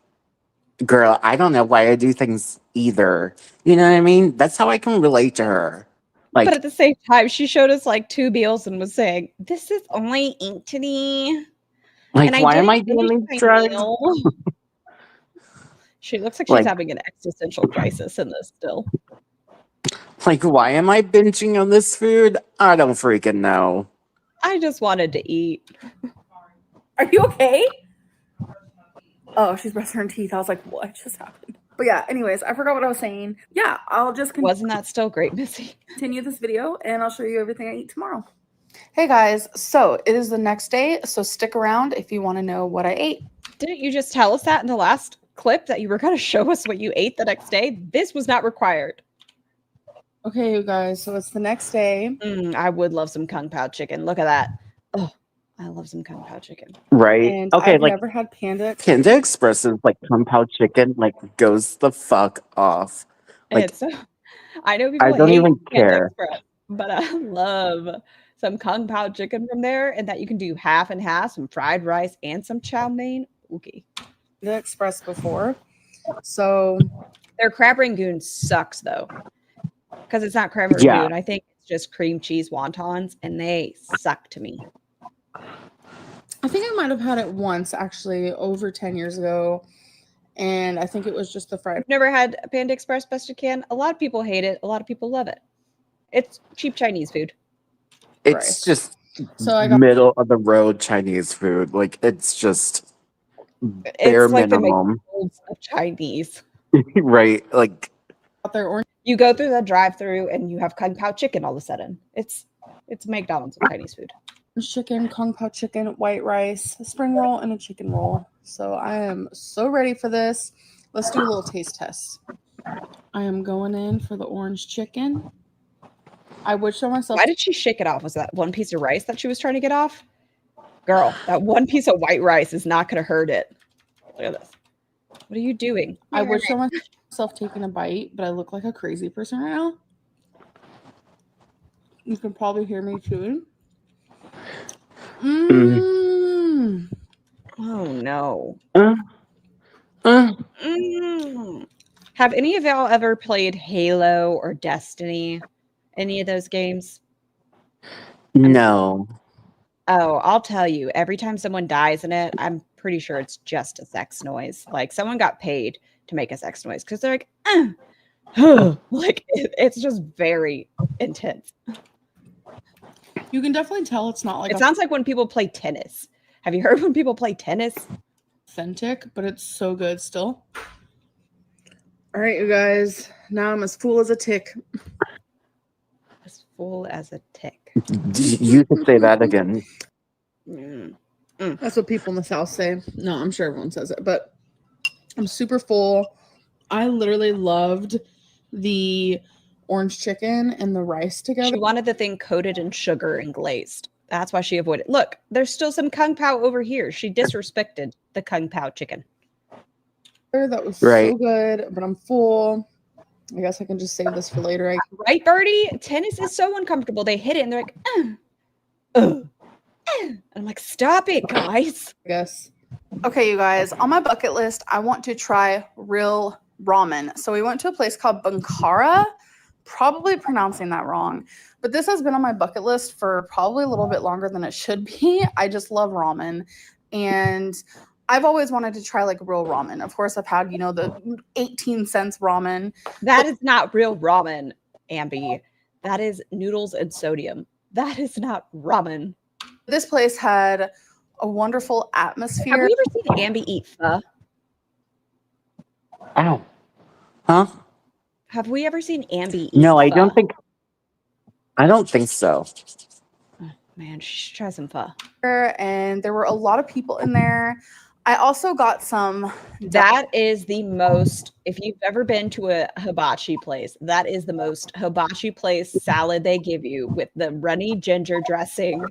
girl, I don't know why I do things either. You know what I mean? That's how I can relate to her. Like, but at the same time, she showed us like 2 meals and was saying, "This is only ink today." like And why am I didn't doing finish these my drugs? meal. She looks like she's Like- having an existential crisis in this still. Like, why am I binging on this food? I don't freaking know. I just wanted to eat. Are you okay? Oh, she's brushing her teeth. I was like, what just happened? But yeah, anyways, I forgot what I was saying. Yeah, I'll just Wasn't that still great, Missy? continue this video and I'll show you everything I eat tomorrow. Hey guys, so it is the next day, so stick around if you want to know what I ate. Didn't you just tell us that in the last clip that you were going to show us what you ate the next day? This was not required. Okay, you guys, so it's the next day. I would love some Kung Pao chicken. Look at that. Oh, I love some Kung Pao chicken. Right? And Okay, I've like never had Panda. Panda Express's like Kung Pao chicken like goes the fuck off. Like, It's I know people I don't hate even Panda care. Express, but I love some Kung Pao chicken from there, and that you can do half and half, some fried rice and some chow mein. Okay. Panda Express before, so Their crab rangoon sucks though, because it's not crab Yeah. rangoon. I think it's just cream cheese wontons, and they suck to me. I think I might have had it once actually over 10 years ago, and I think it was just the fried. I've never had a Panda Express best you can. A lot of people hate it. A lot of people love it. It's cheap Chinese food. It's Right. just So I got middle of the road Chinese food. Like, it's just bare It's like the minimum. McDonald's of Chinese. Right? Like, their orange You go through the drive-through and you have Kung Pao chicken all of a sudden. It's McDonald's of Chinese food. chicken, Kung Pao chicken, white rice, a spring roll, and a chicken roll. So I am so ready for this. Let's do a little taste test. I am going in for the orange chicken. I would show myself. Why did she shake it off? Was that one piece of rice that she was trying to get off? Girl, that one piece of white rice is not going to hurt it. Look at this. What are you doing? I would show myself taking a bite, but I look like a crazy person right now. You can probably hear me chewing. Mmm. Oh no. uh. Have any of y'all ever played Halo or Destiny? Any of those games? No. Oh, I'll tell you. Every time someone dies in it, I'm pretty sure it's just a sex noise. Like someone got paid to make a sex noise because they're like, like it's just very intense. You can definitely tell it's not like It sounds like when people play tennis. Have you heard when people play tennis? authentic, but it's so good still. All right, you guys. Now I'm as full as a tick. As full as a tick. You could say that again. That's what people in the South say. No, I'm sure everyone says it, but I'm super full. I literally loved the orange chicken and the rice together. She wanted the thing coated in sugar and glazed. That's why she avoided. Look, there's still some Kung Pao over here. She disrespected the Kung Pao chicken. That was Right. so good, but I'm full. I guess I can just save this for later. Right, Birdie? Tennis is so uncomfortable. They hit it and they're like, Ugh. And I'm like, stop it, guys. I guess. Okay, you guys, on my bucket list, I want to try real ramen. So we went to a place called Bunkara, probably pronouncing that wrong, but this has been on my bucket list for probably a little bit longer than it should be. I just love ramen, and I've always wanted to try like real ramen. Of course, I've had, the 18 cents ramen. That is not real ramen, Ambi. That is noodles and sodium. That is not ramen. This place had a wonderful atmosphere. Have we ever seen Ambi eat pho? Ow. Huh? Have we ever seen Ambi eat No, I pho? don't think so. Oh, man, she should try some pho. And there were a lot of people in there. I also got some. That is the most, if you've ever been to a hibachi place, that is the most hibachi place salad they give you with the runny ginger dressing.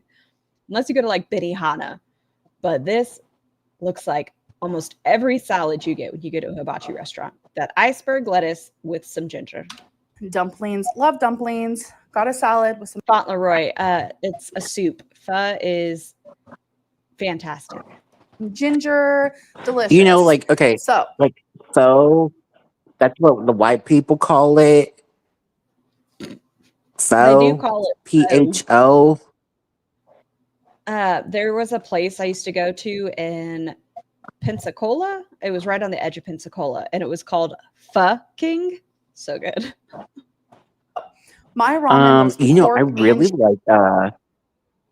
Unless you go to like Benihana. But this looks like almost every salad you get when you go to a hibachi restaurant. That iceberg lettuce with some ginger. Dumplings. Love dumplings. Got a salad with some. Fauntleroy, it's a soup. Pho is fantastic. Ginger. Delicious. Okay, So so that's what the white people call it. They So do call it PHO. There was a place I used to go to in Pensacola. It was right on the edge of Pensacola, and it was called Pho King. So good. my ramen was pork I really and like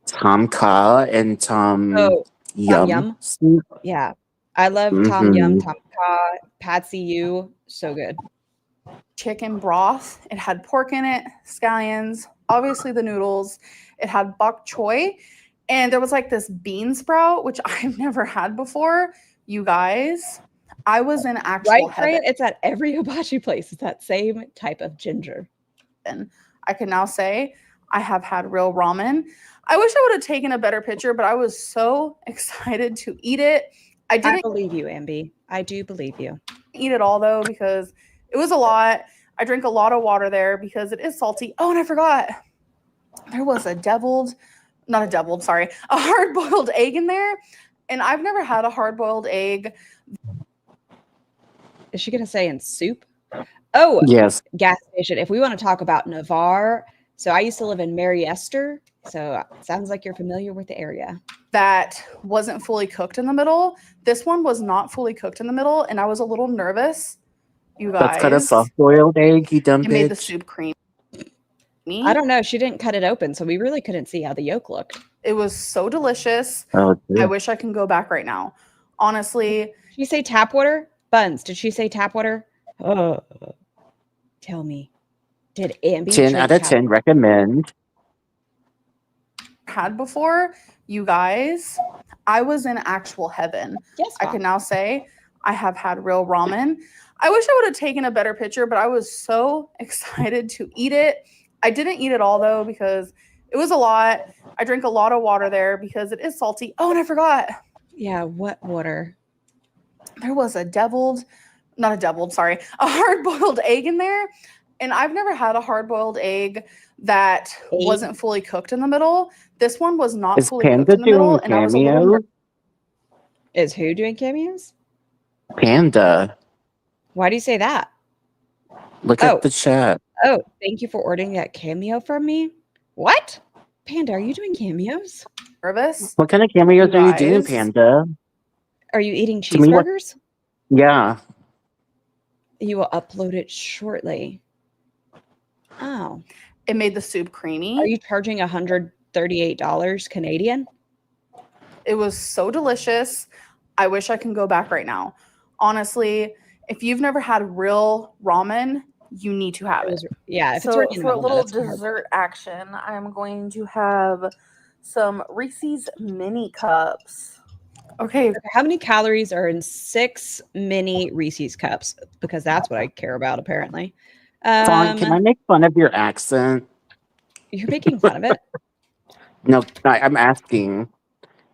Tom Kha and Tom Oh, Yum. Yum. soup. Yeah. I love Tom Yum, Tom Kha, Patsy Ew. So good. chicken broth. It had pork in it, scallions, obviously the noodles. It had bok choy, and there was like this bean sprout, which I've never had before. You guys, I was in actual heaven. Right? It's at every hibachi place. It's that same type of ginger. I can now say I have had real ramen. I wish I would have taken a better picture, but I was so excited to eat it. I I didn't believe you, Ambi. I do believe you. eat it all though because it was a lot. I drink a lot of water there because it is salty. Oh, and I forgot. There was a hard-boiled egg in there. And I've never had a hard-boiled egg. Is she going to say in soup? Oh, Yes. gas station. If we want to talk about Navarre, so I used to live in Mary Esther. So it sounds like you're familiar with the area. That wasn't fully cooked in the middle. This one was not fully cooked in the middle, and I was a little nervous. You guys, That's kind of soft-boiled egg, you dumb it made the bitch. soup creamy. I don't know. She didn't cut it open, so we really couldn't see how the yolk looked. It was so delicious. Oh, I dude. wish I can go back right now. Honestly, Did she say tap water? Buns, did she say tap water? Oh, tell me. Did Ambi 10 drink out of tap 10 recommend. had before, you guys, I was in actual heaven. Yes, I can now say I have had real ramen. I wish I would have taken a better picture, but I was so excited to eat it. I didn't eat it all though because it was a lot. I drink a lot of water there because it is salty. Oh, and I forgot. Yeah, what water? There was a hard-boiled egg in there. And I've never had a hard-boiled egg that wasn't fully cooked in the middle. This one was not Is fully cooked Panda in the middle. doing And I was a little cameo? Is who doing cameos? Panda. Why do you say that? Look Oh. at the chat. Oh, thank you for ordering that cameo from me. What? Panda, are you doing cameos? nervous. What kind of cameos You are you doing, guys. Panda? Are you eating To me, what- cheeseburgers? Yeah. You will upload it shortly. Oh. It made the soup creamy. Are you charging $138 Canadian? It was so delicious. I wish I can go back right now. Honestly, if you've never had real ramen, you need to have it. Yeah, if it's So already in the for a middle, little that's hard. dessert action, I'm going to have some Reese's mini cups. Okay, How many calories are in 6 mini Reese's cups? Because that's what I care about, apparently. Fawn, can I make fun of your accent? You're making fun of it. No, I'm asking.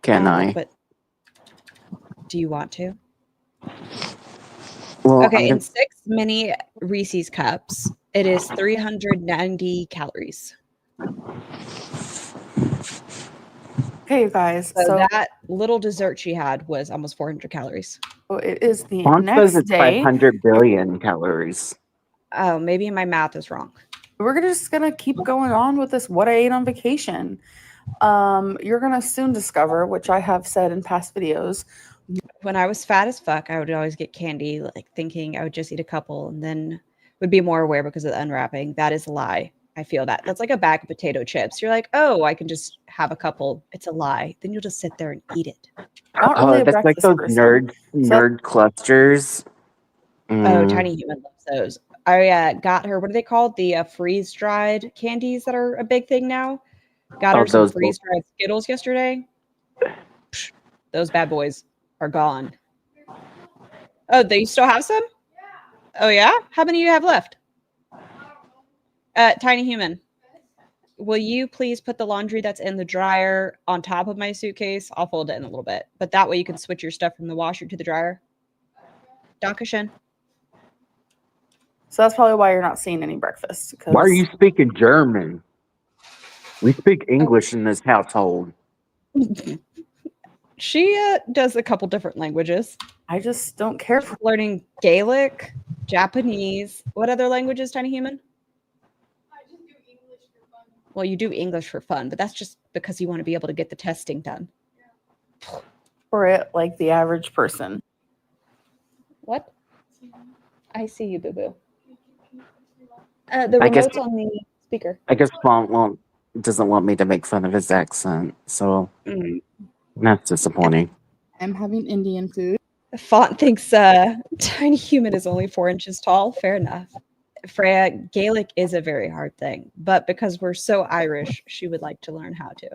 Can I? But do you want to? Well, Okay, in 6 mini Reese's cups, it is 390 calories. Okay, you guys. So So, that little dessert she had was almost 400 calories. it is the Mom says next it's day. 500 billion calories. Oh, maybe my math is wrong. We're just gonna keep going on with this what I ate on vacation. You're gonna soon discover, which I have said in past videos. When I was fat as fuck, I would always get candy, like thinking I would just eat a couple and then would be more aware because of the unwrapping. That is a lie. I feel that. That's like a bag of potato chips. You're like, oh, I can just have a couple. It's a lie. Then you'll just sit there and eat it. Not really Oh, a that's like breakfast those person. nerd clusters. Oh, Mm. Tiny Human loves those. I got her, what are they called? The freeze-dried candies that are a big thing now. Got Oh, her some those freeze-dried Skittles yesterday. Psh, those bad boys are gone. Oh, they still have some? Oh, yeah? How many do you have left? Tiny Human, will you please put the laundry that's in the dryer on top of my suitcase? I'll fold it in a little bit, but that way you can switch your stuff from the washer to the dryer. Dankeschön. So that's probably why you're not seeing any breakfast. Why are you speaking German? We speak English in this household. She does a couple different languages. I just don't care She's for learning Gaelic, Japanese. What other languages, Tiny Human? Well, you do English for fun, but that's just because you want to be able to get the testing done. it like the average person. What? I see you, boo-boo. The I guess- remote's on the speaker. I guess Mom doesn't want me to make fun of his accent, so that's disappointing. I'm having Indian food. Font thinks Tiny Human is only 4 inches tall. Fair enough. Freya, Gaelic is a very hard thing, but because we're so Irish, she would like to learn how to.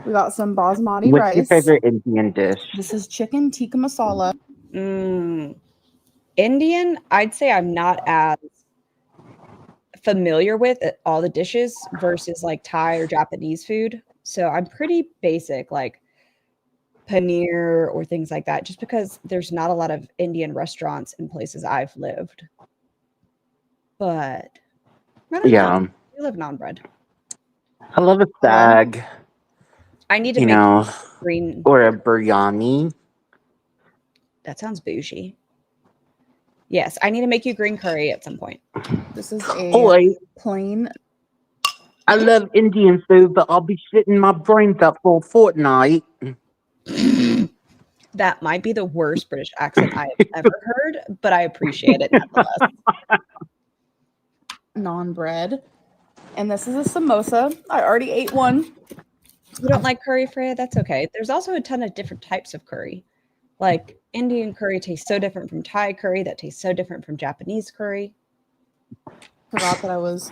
We got some basmati What's your rice. favorite Indian dish? This is chicken tikka masala. Indian, I'd say I'm not as familiar with all the dishes versus like Thai or Japanese food. So I'm pretty basic, like paneer or things like that, just because there's not a lot of Indian restaurants in places I've lived. But I don't know. We live on bread. I love a stag, I need to make green. or a biryani. That sounds bougie. Yes, I need to make you green curry at some point. This is a Boy, plain. I love Indian food, but I'll be shitting my brains out for a fortnight. That might be the worst British accent I have ever heard, but I appreciate it nonetheless. Non bread. And this is a samosa. I already ate one. You don't like curry, Freya? That's okay. There's also a ton of different types of curry. Like Indian curry tastes so different from Thai curry, that tastes so different from Japanese curry. Forgot that I was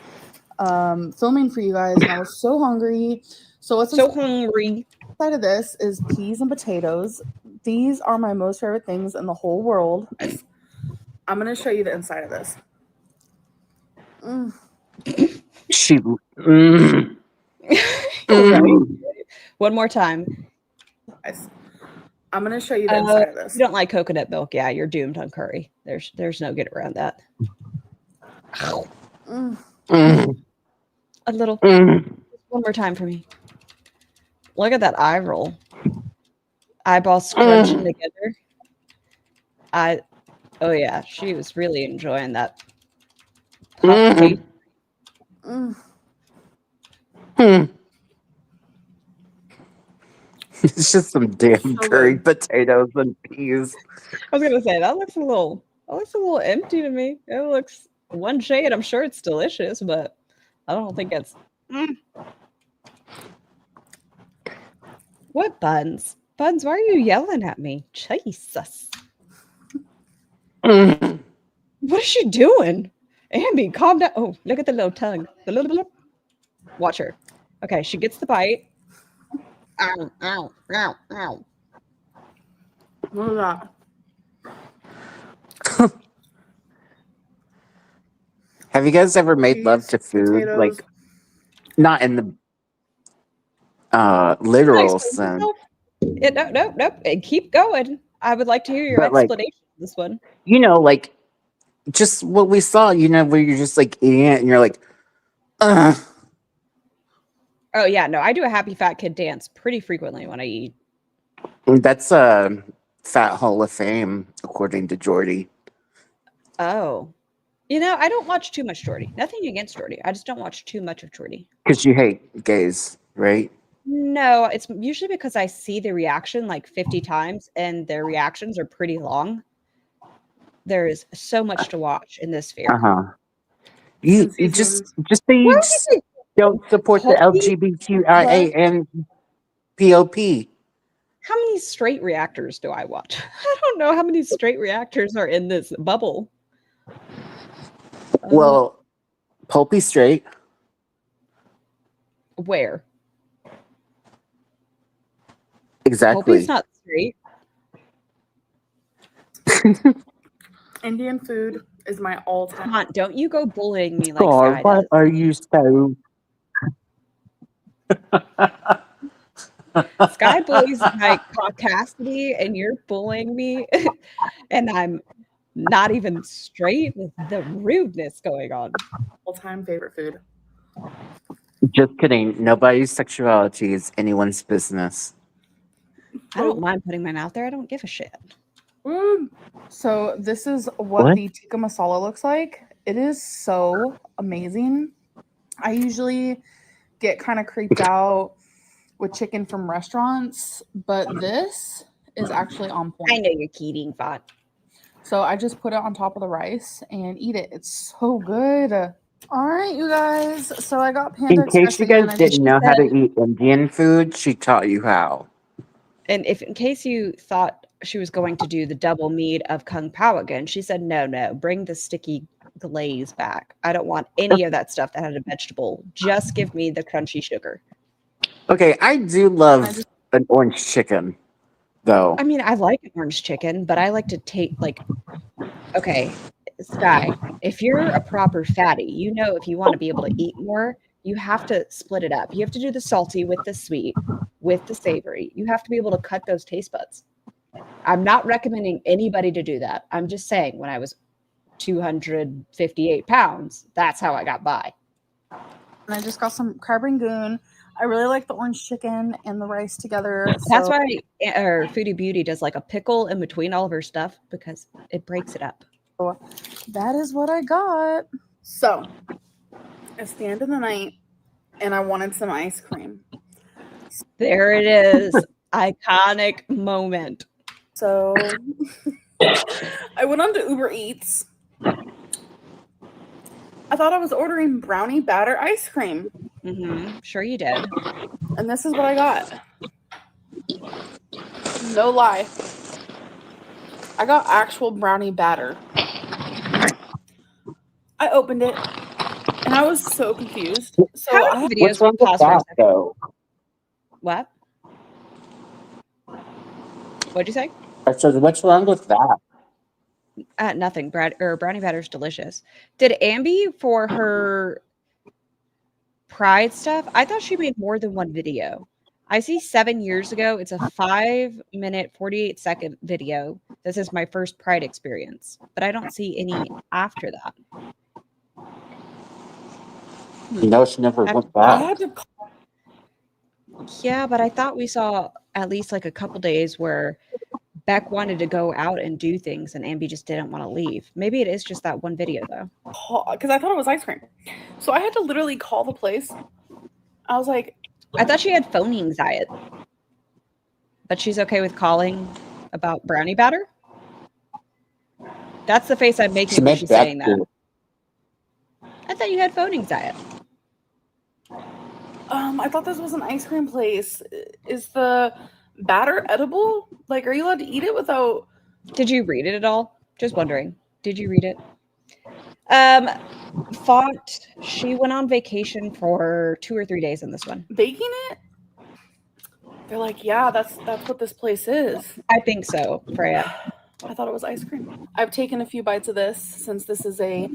filming for you guys and I was so hungry. So what's so hungry. Inside of this is peas and potatoes. These are my most favorite things in the whole world. I'm going to show you the inside of this. One more time. I'm going to show you the inside of this. You don't like coconut milk? Yeah, you're doomed on curry. There's no getting around that. A little. One more time for me. Look at that eye roll. Eyeballs scrunching together. Oh yeah, she was really enjoying that. It's just some damn curried potatoes and peas. I was gonna say that looks a little empty to me. It looks one shade. I'm sure it's delicious, but I don't think it's. What buns? Buns, why are you yelling at me? Jesus. What is she doing? Ambi, calm down. Oh, look at the little tongue. Watch her. Okay, she gets the bite. Ow, ow, ow, ow. Look at that. Have you guys ever made love to food? Potatoes. Like, not in the literal sense. Nope. Keep going. I would like to hear your explanation of this one. You know, like, just what we saw, you know, where you're just like eating it and you're like, Oh yeah, no, I do a happy fat kid dance pretty frequently when I eat. That's a Fat Hall of Fame, according to Jordy. Oh. You know, I don't watch too much Jordy. Nothing against Jordy. I just don't watch too much of Jordy. Because you hate gays, right? No, it's usually because I see the reaction like 50 times and their reactions are pretty long. There is so much to watch in this sphere. Uh-huh. You Since he just seems say Why you would you say don't support the Pulpy? LGBTIA and POP. How many straight reactors do I watch? I don't know how many straight reactors are in this bubble. Well, Pulpy straight. Where? Exactly. Pulpy's not straight. Indian food is my all-time. Come on, don't you go bullying me like Oh, Sky why does. are you so? Sky bullies my caucasity, and you're bullying me, and I'm not even straight. The rudeness going on. All-time favorite food. Just kidding. Nobody's sexuality is anyone's business. I don't mind putting mine out there. I don't give a shit. So this is what the tikka masala looks like. It is so amazing. I usually get kind of creeped out with chicken from restaurants, but this is actually on point. I know you're kidding, Vaught. So I just put it on top of the rice and eat it. It's so good. All right, you guys. So I got Panda In case Express you again. guys I know didn't she know how to said- eat Indian food, she taught you how. And if in case you thought she was going to do the double meat of Kung Pao again, she said, no, bring the sticky glaze back. I don't want any of that stuff that had a vegetable. Just give me the crunchy sugar. Okay, I do love an orange chicken, though. I mean, I like an orange chicken, but I like to take okay, Sky, if you're a proper fatty, you know if you want to be able to eat more, you have to split it up. You have to do the salty with the sweet, with the savory. You have to be able to cut those taste buds. I'm not recommending anybody to do that. I'm just saying when I was 258 pounds, that's how I got by. And I just got some crab rangoon. I really like the orange chicken and the rice together. That's why Foodie Beauty does like a pickle in between all of her stuff because it breaks it up. That is what I got. So it's the end of the night and I wanted some ice cream. There it is. Iconic moment. So I went on to Uber Eats. I thought I was ordering brownie batter ice cream. Mm-hmm. Sure you did. And this is what I got. No lie. I got actual brownie batter. I opened it and I was so confused. So How I many videos What's wrong with pause for a that, second? though? What? What'd you say? I said, what's wrong with that? Nothing. Brownie batter's delicious. Did Ambi for her Pride stuff? I thought she made more than one video. I see 7 years ago. It's a 5-minute, 48-second video. This is my first Pride experience, but I don't see any after that. No, she never went I back. had to Yeah, but I thought we saw at least like a couple days where Beck wanted to go out and do things and Ambi just didn't want to leave. Maybe it is just that one video though. call because I thought it was ice cream. So I had to literally call the place. I was like, I thought she had phone anxiety, but she's okay with calling about brownie batter. That's the face I'm making She when made she's that saying that. too. I thought you had phone anxiety. I thought this was an ice cream place. Is the batter edible? Like, are you allowed to eat it without? Did you read it at all? Just wondering. Did you read it? Font, she went on vacation for 2 or 3 days in this one. Baking it? They're like, yeah, that's what this place is. I think so, Freya. I thought it was ice cream. I've taken a few bites of this since this is a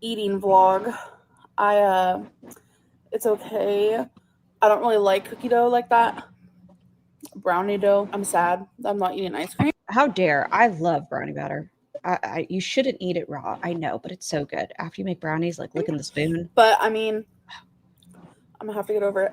eating vlog. It's okay. I don't really like cookie dough like that. Brownie dough. I'm sad. I'm not eating ice cream. How dare. I love brownie batter. You shouldn't eat it raw. I know, but it's so good. After you make brownies, like licking the spoon. But I mean, I'm gonna have to get over it.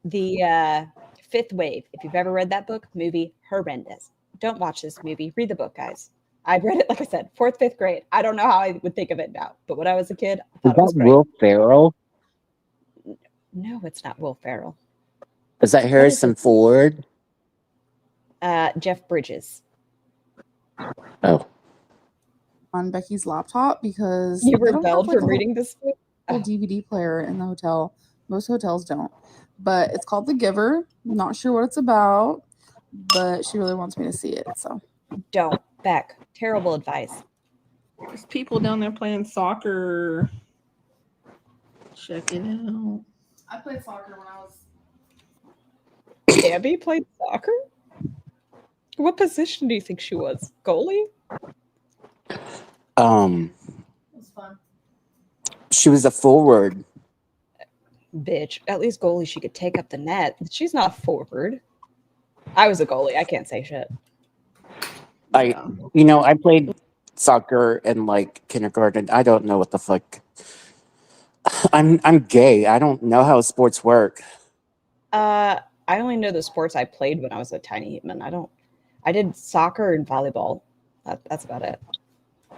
The Fifth Wave. If you've ever read that book, movie, horrendous. Don't watch this movie. Read the book, guys. I read it, like I said, 4th, 5th grade. I don't know how I would think of it now, but when I was a kid, I Is thought it was that great. Will Ferrell? No, it's not Will Ferrell. Is that Harrison Ford? Jeff Bridges. Oh. On Becky's laptop because You they don't have rebelled like from reading this book? a DVD player in the hotel. Most hotels don't. But it's called The Giver. Not sure what it's about, but she really wants me to see it. So Don't. Beck. Terrible advice. There's people down there playing soccer. Check it out. I played soccer when I was. Abby played soccer? What position do you think she was? Goalie? It was fun. She was a forward. Bitch. At least goalie, she could take up the net. She's not forward. I was a goalie. I can't say shit. I played soccer in like kindergarten. I don't know what the fuck. I'm gay. I don't know how sports work. I only know the sports I played when I was a tiny human. I did soccer and volleyball. That's about it.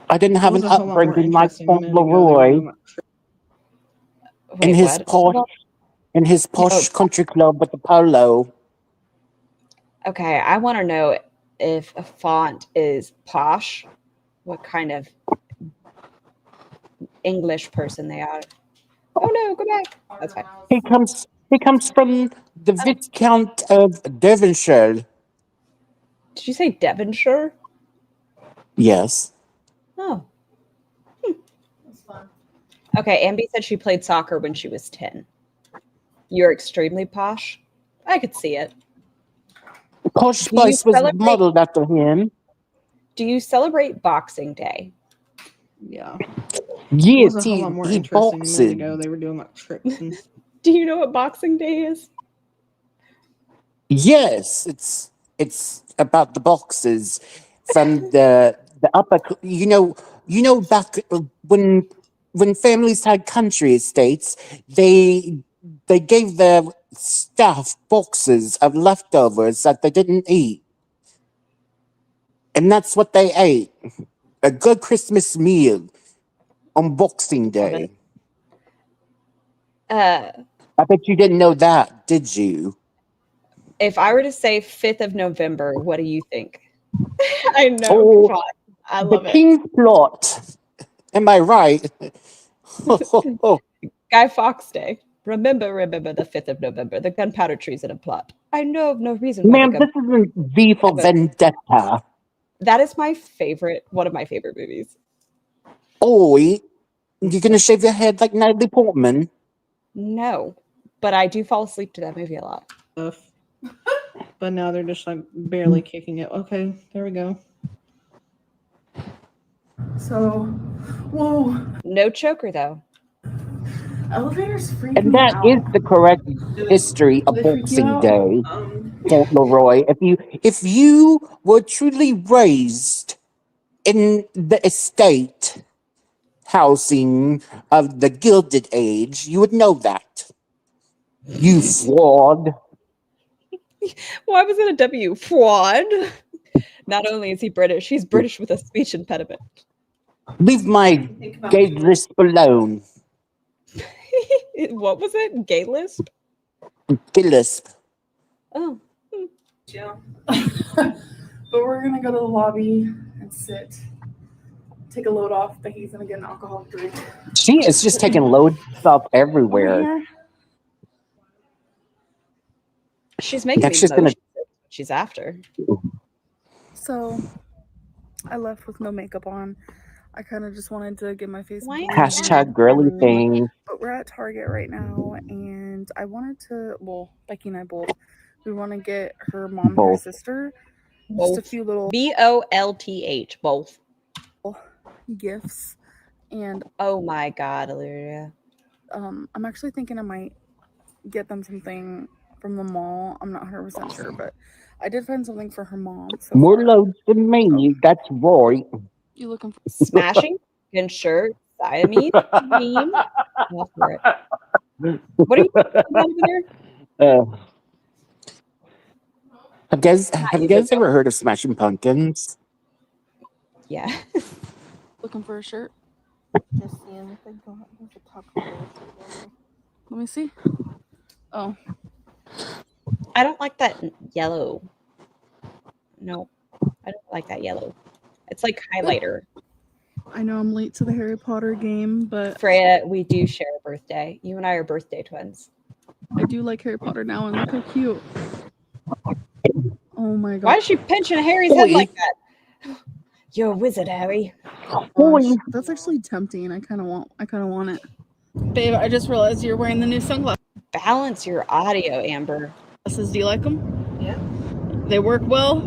I didn't have an upbringing like Leroy in his posh country club with the polo. Okay, I want to know if a font is posh, what kind of English person they are. Oh no, go back. That's fine. He comes from the Viscount of Devonshire. Did you say Devonshire? Yes. Oh. That's fun. Okay, Ambi said she played soccer when she was 10. You're extremely posh. I could see it. Posh Spice was modeled after him. Do you celebrate Boxing Day? Yeah. Yes, It was a whole lot more he interesting a minute boxes. ago. They were doing like tricks and stuff. Do you know what Boxing Day is? Yes, it's about the boxes from the upper. Back when families had country estates, they gave their staff boxes of leftovers that they didn't eat, and that's what they ate. A good Christmas meal on Boxing Day. I bet you didn't know that, did you? If I were to say 5th of November, what do you think? I know. Oh, come on. I love the King's Plot. Am I right? Guy Fawkes Day. Remember the 5th of November, the gunpowder treason and plot. I know of no reason why. Ma'am, this isn't V for Vendetta. That is my favorite, one of my favorite movies. Oh, you're gonna shave your head like Natalie Portman? No, but I do fall asleep to that movie a lot. But now they're just like barely kicking it. Okay, there we go. So, whoa. No choker though. Elevators freak And me that out. is the correct history of Do they freak you Boxing out? Day, Fort Leroy. If you were truly raised in the estate housing of the Gilded Age, you would know that. You fraud. Why was it a W? Fraud. Not only is he British, he's British with a speech impediment. Leave my gay lisp alone. What was it? Gay lisp? Gay lisp. Oh. Yeah. But we're gonna go to the lobby and sit. Take a load off. Becky's gonna get an alcoholic drink. She is just taking loads of stuff Over everywhere. here. She's making That's me just gonna. motion. She's after. So I left with no makeup on. I kind of just wanted to get my face. Why Hashtag girly thing. But we're at Target right now, and I wanted to. Well, Becky and I both. We want to get her mom and her Both. sister just Both. a few little BOLTH. Both. gifts, and Oh my God, Illyria. I'm actually thinking I might get them something from the mall. I'm not 100% sure, but I did find something for her mom. So More far. loads than me. That's right. You looking for? Smashing, skin shirt, Siamese, meme. All for it. What are you talking about over there? Have you guys ever heard of Smashing Pumpkins? Yeah. Looking for a shirt. Just seeing if they got the taco bell together. Let me see. Oh, I don't like that yellow. No, I don't like that yellow. It's like highlighter. I know I'm late to the Harry Potter game, but Freya, we do share a birthday. You and I are birthday twins. I do like Harry Potter now, and look how cute. Oh my god. Why is she pinching Harry's head like that? You're a wizard, Harry. Gosh, that's actually tempting. I kind of want it. Babe, I just realized you're wearing the new sunglasses. Balance your audio, Amber. Do you like them? Yeah. They work well?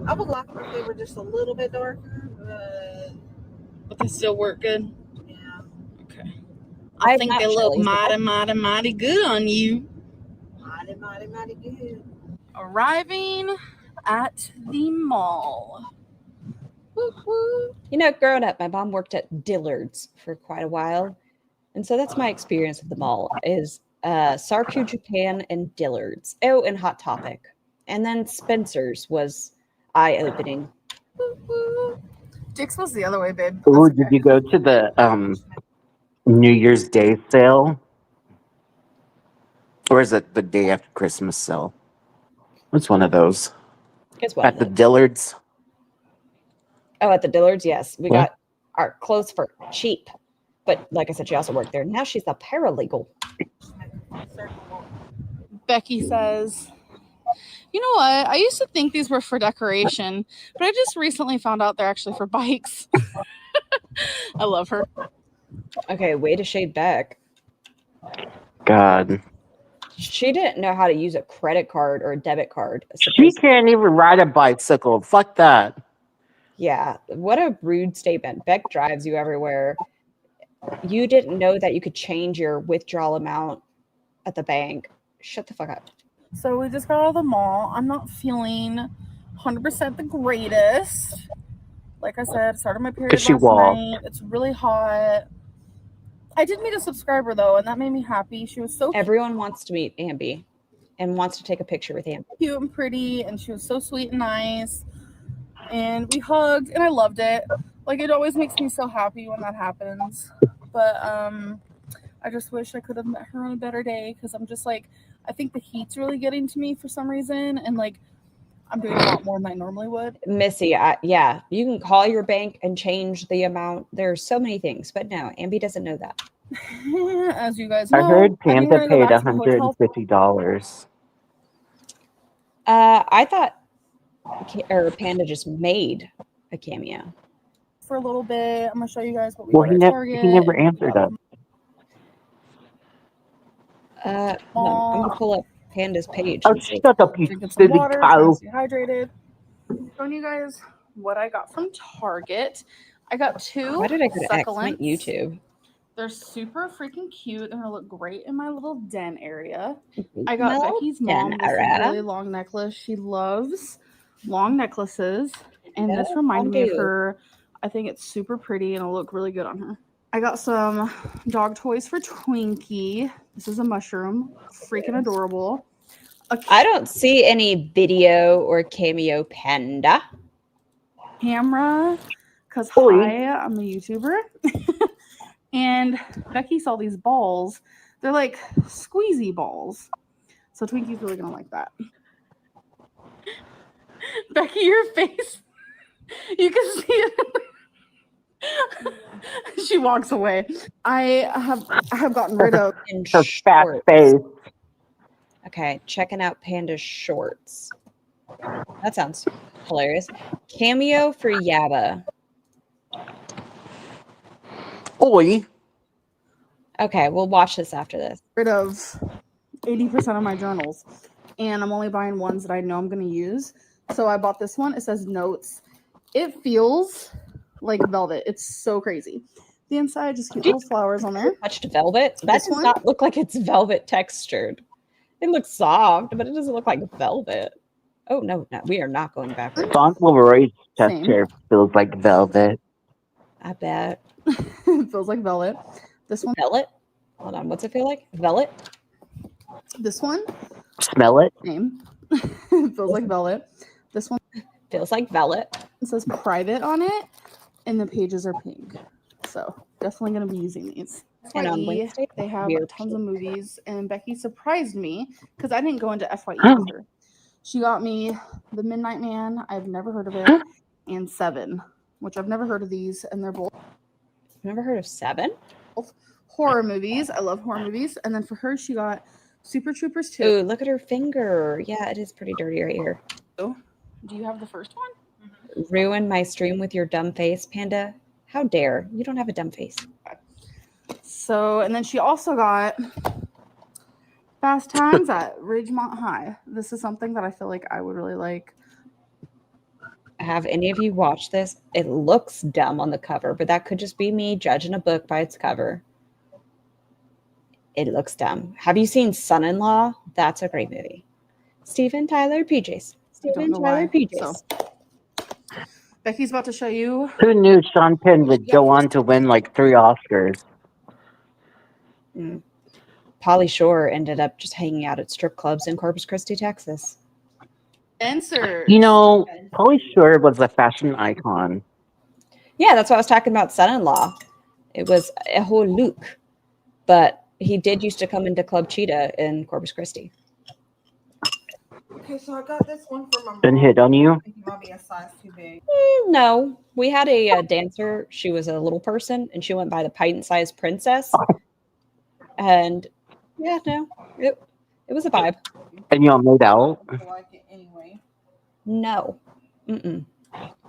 I would like them if they were just a little bit darker, But they still work good? yeah. Okay. I I think have they look chilies, but mighty good on you. Mighty good. Arriving at the mall. Woo woo. You know, growing up, my mom worked at Dillard's for quite a while. And so that's my experience at the mall is Sarku Japan and Dillard's. Oh, and Hot Topic. And then Spencer's was eye-opening. Woo woo. Dick's was the other way, babe. Ooh, did you go to the New Year's Day sale? Or is it the day after Christmas sale? It's one of those. It's one At of the them. Dillards. Oh, at the Dillard's, yes. We What? got our clothes for cheap. But like I said, she also worked there. Now she's a paralegal. Becky says, you know what? I used to think these were for decoration, but I just recently found out they're actually for bikes. I love her. Okay, way to shade back. God. She didn't know how to use a credit card or a debit card. She can't even ride a bicycle. Fuck that. Yeah, what a rude statement. Beck drives you everywhere. You didn't know that you could change your withdrawal amount at the bank. Shut the fuck up. So we just got out of the mall. I'm not feeling 100% the greatest. Like I said, started my period She last walked. night. It's really hot. I did meet a subscriber though, and that made me happy. She was so Everyone wants to meet Ambi and wants to take a picture with Ambi. cute and pretty, and she was so sweet and nice. And we hugged, and I loved it. Like, it always makes me so happy when that happens. But I just wish I could have met her on a better day, because I'm just like, I think the heat's really getting to me for some reason, and like I'm doing a lot more than I normally would. Missy, yeah, you can call your bank and change the amount. There's so many things, but no, Ambi doesn't know that. As you guys know, I heard I've Panda been gonna paid go back to the hotel $150. I thought Panda just made a cameo. for a little bit. I'm gonna show you guys what we Well, got at Target. he never answered us. Hold on, I'm gonna pull up Panda's page. Oh, and see. shut up, you Drinking some silly water, trying cow. to stay hydrated. Showing you guys what I got from Target. I got two Why did I go to X? My succulents. YouTube. They're super freaking cute. They're gonna look great in my little den area. My I got little Becky's den mom this area. really long necklace. She loves long necklaces, and this Yeah, reminded me of do. her. I think it's super pretty and it'll look really good on her. I got some dog toys for Twinkie. This is a mushroom, freaking adorable. I don't see any video or cameo Panda. Camera, because Oi. I'm a YouTuber. And Becky saw these balls. They're like squeezy balls. So Twinkie's really gonna like that. Becky, your face. You can see it. She walks away. I have gotten rid of In Her fat shorts. face. Okay, checking out Panda's shorts. That sounds hilarious. Cameo for Yaba. Oi. Okay, we'll watch this after this. 80% of my journals, and I'm only buying ones that I know I'm going to use. So I bought this one. It says notes. It feels like velvet. It's so crazy. The inside, just cute little flowers on there. Touched velvet. That This does one? not look like it's velvet textured. It looks soft, but it doesn't look like velvet. Oh no, we are not going backwards. Fauntleroy's chest Same. hair feels like velvet. I bet. It feels like velvet. This one, Velvet? Hold on, what's it feel like? Velvet? This one, Smell it. name, feels like velvet. This one Feels like velvet. says private on it, and the pages are pink. So definitely going to be using these. And on FYE, Wednesday, they have we're tons of movies, and Becky surprised me because I didn't go into FYE with her. She got me The Midnight Man. I've never heard of it, and Seven, which I've never heard of these, and they're both Never heard of Seven? horror movies. I love horror movies. And then for her, she got Super Troopers 2. Ooh, look at her finger. Yeah, it is pretty dirty right here. Do you have the first one? Ruin my stream with your dumb face, Panda. How dare. You don't have a dumb face. So, and then she also got Fast Times at Ridgemont High. This is something that I feel like I would really like. Have any of you watched this? It looks dumb on the cover, but that could just be me judging a book by its cover. It looks dumb. Have you seen Son-in-Law? That's a great movie. Steven Tyler PJs. Steven know Tyler why, PJs. so. Becky's about to show you. Who knew Sean Penn would go on to win like 3 Oscars? Pauly Shore ended up just hanging out at strip clubs in Corpus Christi, Texas. Answer. You know, Pauly Shore was a fashion icon. Yeah, that's what I was talking about. Son-in-Law. It was a whole look, but he did used to come into Club Cheetah in Corpus Christi. Okay, so I got this one for my mom. Been hit on you? I think it might be a size too big. No, we had a dancer. She was a little person, and she went by the pint-sized princess. And yeah, no, it was a vibe. And y'all made out? I like it anyway. No, mm-mm.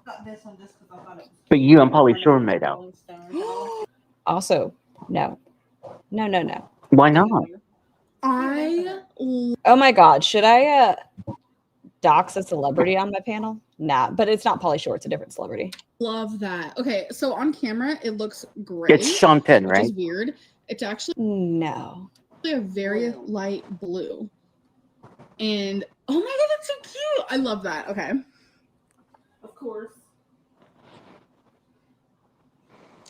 Got this one just because I thought it was But you and Pauly Shore made out. Rolling Stones. Also, no. Why not? Oh my God, should I dox a celebrity on my panel? Nah, but it's not Pauly Shore. It's a different celebrity. Love that. Okay, so on camera, it looks great. It's Sean Penn, which right? is weird. It's actually No. a very light blue. And oh my God, that's so cute. I love that. Okay. Of course.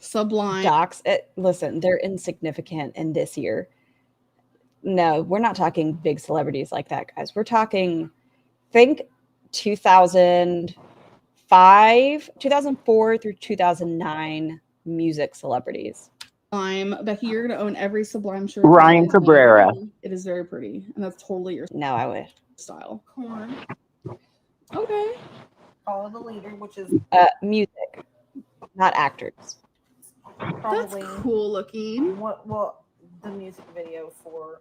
Sublime. Docs, listen, they're insignificant in this year. No, we're not talking big celebrities like that, guys. We're talking, think 2004 through 2009 music celebrities. Becky, you're gonna own every Sublime shirt. Ryan Cabrera. It is very pretty, and that's totally your No, I would. style. Corn. Okay. Follow the leader, which is Music, not actors. probably That's cool looking. what the music video for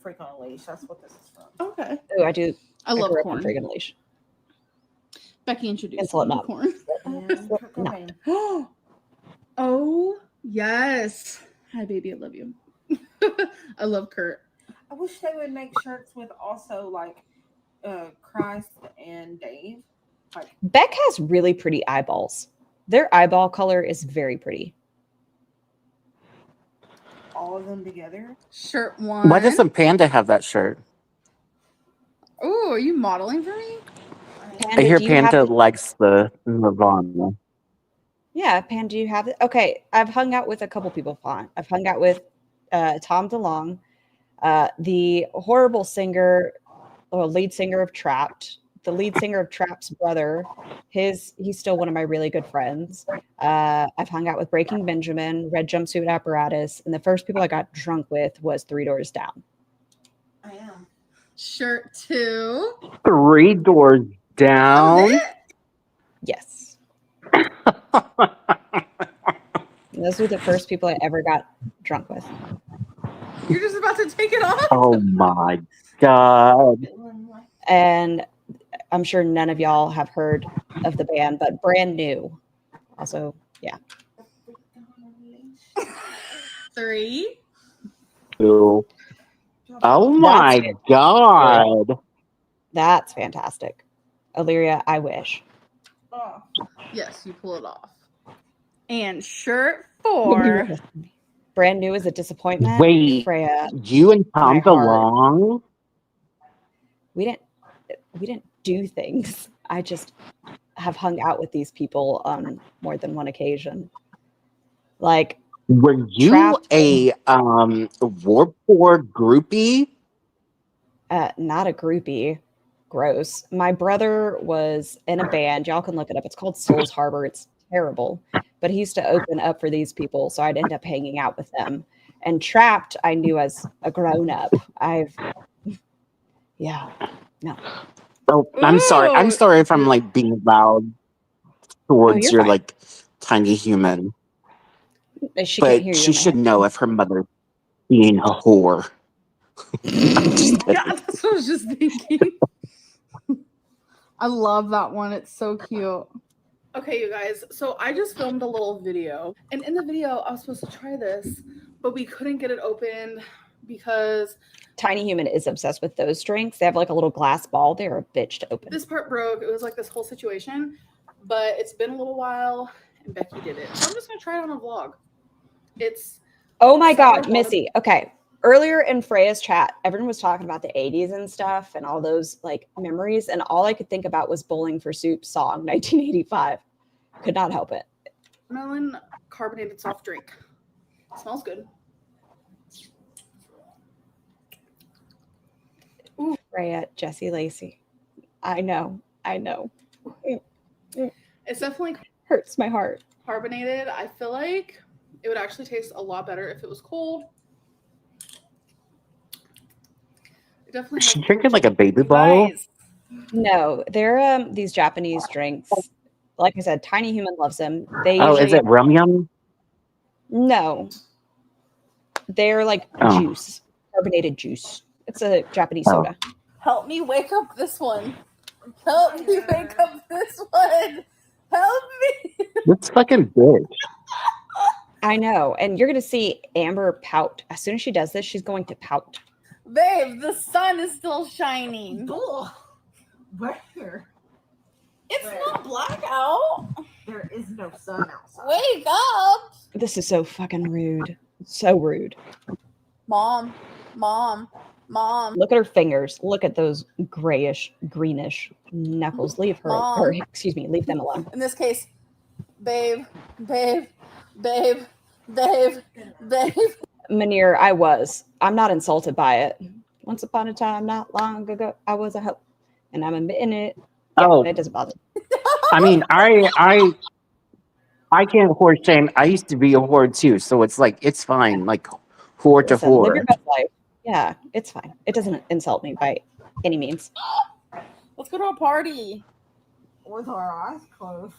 Freak on a Leash. That's what this is from. Okay. Oh, I do. I love grew up on corn. Freak on a Leash. Becky introduced And Slipknot. me to corn. And Kurt No. Cobain. Oh, yes. Hi, baby. I love you. I love Kurt. I wish they would make shirts with also like Christ and Dave. Like Beck has really pretty eyeballs. Their eyeball color is very pretty. all of them together. Shirt one. Why doesn't Panda have that shirt? Oh, are you modeling for me? I hear do you have Panda the- likes the Nirvana. Yeah, Pan, do you have it? Okay, I've hung out with a couple people. Fine. I've hung out with Tom DeLonge, the horrible singer or lead singer of Trapped, the lead singer of Trapped's brother. He's still one of my really good friends. I've hung out with Breaking Benjamin, Red Jumpsuit Apparatus, and the first people I got drunk with was Three Doors Down. I am. Shirt two. 3 doors down. Yes. Those were the first people I ever got drunk with. You're just about to take it off? Oh my god. And I'm sure none of y'all have heard of the band, but Brand New. Also, yeah. 3. Two. Oh my god. That's fantastic. Illyria, I wish. Oh, Yes, you pull it off. And shirt 4. Brand New is a disappointment. Wait. Freya, You and Tom My heart. DeLonge? we didn't do things. I just have hung out with these people on more than one occasion. Like, Were you Trapped. a Warped Tour groupie? Not a groupie. Gross. My brother was in a band. Y'all can look it up. It's called Souls Harbor. It's terrible. But he used to open up for these people, so I'd end up hanging out with them. And Trapped, I knew as a grown-up. Yeah. No. Oh, I'm sorry. I'm Ooh. sorry if I'm like being loud towards you're your fine. like tiny human. She can't hear But you she in my should head. know if her mother being a whore. I'm just kidding. Yeah, that's what I was just thinking. I love that one. It's so cute. Okay, you guys. So I just filmed a little video, and in the video, I was supposed to try this, but we couldn't get it opened because Tiny Human is obsessed with those drinks. They have like a little glass ball. They're a bitch to open. this part broke. It was like this whole situation, but it's been a little while, and Becky did it. So I'm just gonna try it on a vlog. It's Oh my sour God, water- Missy. Okay. Earlier in Freya's chat, everyone was talking about the 80s and stuff and all those like memories. And all I could think about was Bowling for Soup song, 1985. Could not help it. melon carbonated soft drink. It smells good. Freya, Jessie Lacey. I know. It's definitely Hurts my heart. carbonated. I feel like it would actually taste a lot better if it was cold. It definitely Is she has drinking like a baby bottle? Guys, No, they're these Japanese drinks. Like I said, Tiny Human loves them. They Oh, usually is it rum yum? No. They're like Oh. juice, carbonated juice. It's a Japanese Oh. soda. help me wake up this one. Help me wake up this one. Help me. This fucking bitch. I know. And you're going to see Amber pout. As soon as she does this, she's going to pout. Babe, the sun is still shining. Ugh. Where? It's Where? not black out. There is no sun outside. Wake up. This is so fucking rude. So rude. Mom. Look at her fingers. Look at those grayish, greenish knuckles. Leave her, Mom. or excuse me, leave them alone. In this case, babe. Manir, I'm not insulted by it. Once upon a time, not long ago, I was a hoe. And I'm admitting it. Yeah, Oh. it doesn't bother me. I mean, I can't whore shame. I used to be a whore too, so it's like it's fine. Like whore to Listen, live whore. your best life. Yeah, it's fine. It doesn't insult me by any means. Let's go to a party. With our eyes closed.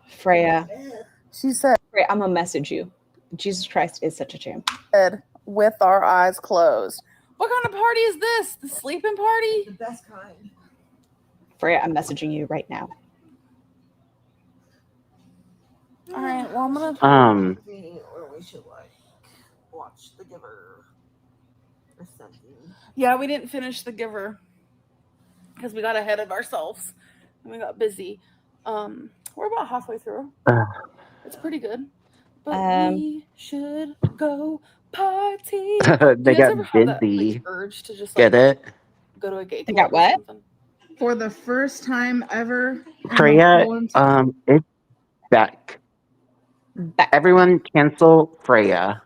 Freya, She said, I'm gonna message you. Jesus Christ is such a champ. with our eyes closed. What kind of party is this? The sleeping party? The best kind. Freya, I'm messaging you right now. All right, well, I'm going to. Or we should like watch The Giver or something. Yeah, we didn't finish The Giver because we got ahead of ourselves and we got busy. We're about halfway through. It's pretty good. But we should go party. They You guys got ever have that, busy. like, urge to just Get like, it? go to a gay They got club or what? something? For the first time ever. in the Freya, whole entire- it's back. Back. Everyone cancel Freya.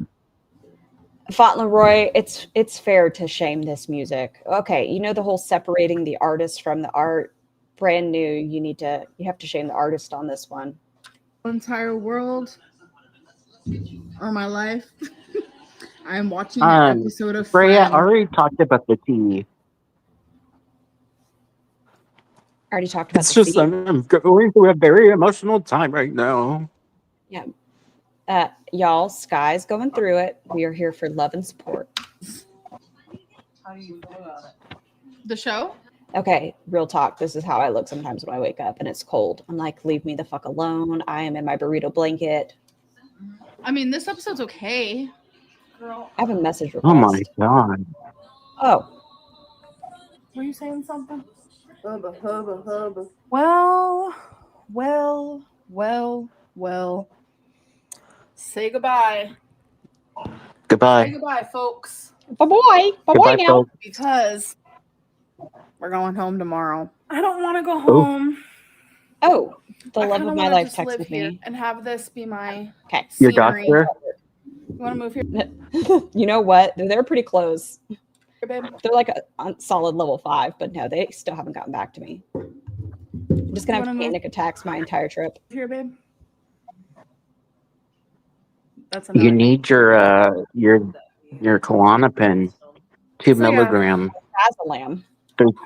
Fauntleroy, it's fair to shame this music. Okay, you know the whole separating the artist from the art. Brand new. You have to shame the artist on this one. entire world or my life. I'm watching an episode of Freya Friends. already talked about the tea. I already talked about It's the just CD. I'm going through a very emotional time right now. Y'all, Sky's going through it. We are here for love and support. How do you feel about it? The show? Okay, real talk. This is how I look sometimes when I wake up and it's cold. I'm like, leave me the fuck alone. I am in my burrito blanket. I mean, this episode's okay. Girl, I have a message request. Oh my god. Oh, Were you saying something? hubba, hubba, hubba. Well. Say goodbye. Say Goodbye. goodbye, folks. bye-bye. Bye-bye Goodbye, now. folks. Because we're going home tomorrow. I don't want to go Oh. home. Oh, the I love kinda of my wanna life just texted live here me. and have this be my Okay. Your scenery. doctor? You want to move here? You know what? They're pretty close. babe. They're like a solid level 5, but no, they still haven't gotten back to me. I'm just gonna have panic attacks my entire trip. Here, babe. That's You annoying. need your Klonopin, 2 So, yeah. milligram, Azalam.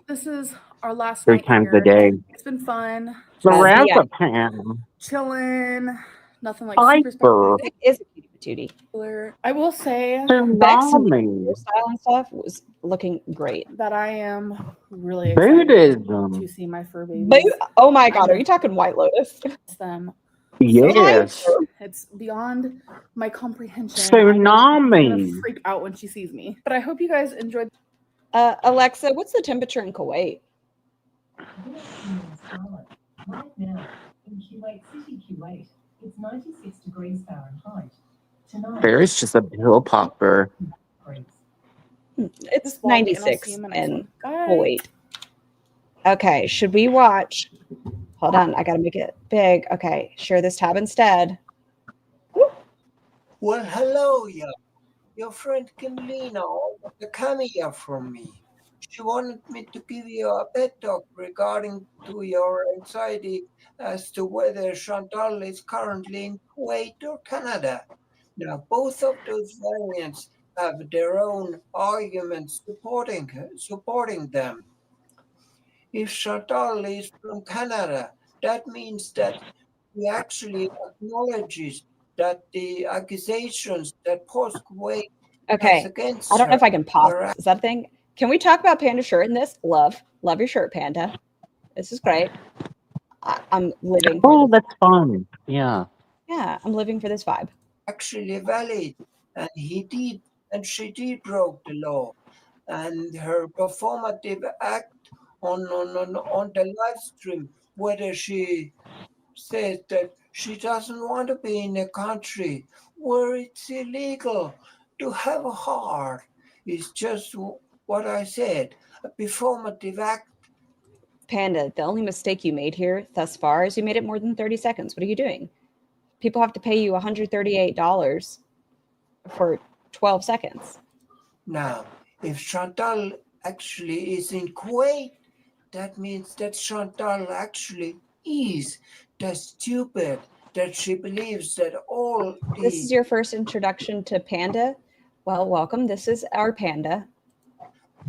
This is our last 3 night times here. a day. It's been fun. Lorazepam. Chilling. Nothing like Hyper. super It is a cutie spectacular. I will say Beck's Tsunami. hairstyle and stuff was looking great. that I am really excited Buddhism. to see my fur babies. But, oh my god, are you talking White Lotus? Them. Yes. It's beyond my comprehension. I'm Tsunami. gonna freak out when she sees me. But I hope you guys enjoyed. Alexa, what's the temperature in Kuwait? Right now, in Kuwait City, Kuwait, it's 96 degrees Fahrenheit. Tonight, There's just a pill popper. It's This Wally, and I'll 96 see you in my in next one. Bye. Kuwait. Okay, should we watch? Hold on, I gotta make it big. Okay, share this tab instead. Well, hello, yeah. Your friend Kimlina ordered a cameo from me. She wanted me to give you a pet talk regarding to your anxiety as to whether Chantal is currently in Kuwait or Canada. Now, both of those variants have their own arguments supporting them. If Chantal is from Canada, that means that he actually acknowledges that the accusations that post-Kuwait has Okay, against I don't know if I can pause. are This. Is that a thing? Can we talk about Panda shirt in this? Love your shirt, Panda. This is great. I'm living. Oh, that's fun. Yeah. Yeah, I'm living for this vibe. actually valid, and she did broke the law, and her performative act on the live stream, whether she says that she doesn't want to be in a country where it's illegal to have a heart, is just what I said, a performative act. Panda, the only mistake you made here thus far is you made it more than 30 seconds. What are you doing? People have to pay you $138 for 12 seconds. Now, if Chantal actually is in Kuwait, that means that Chantal actually is that stupid that she believes that all This is the your first introduction to Panda. Well, welcome. This is our Panda.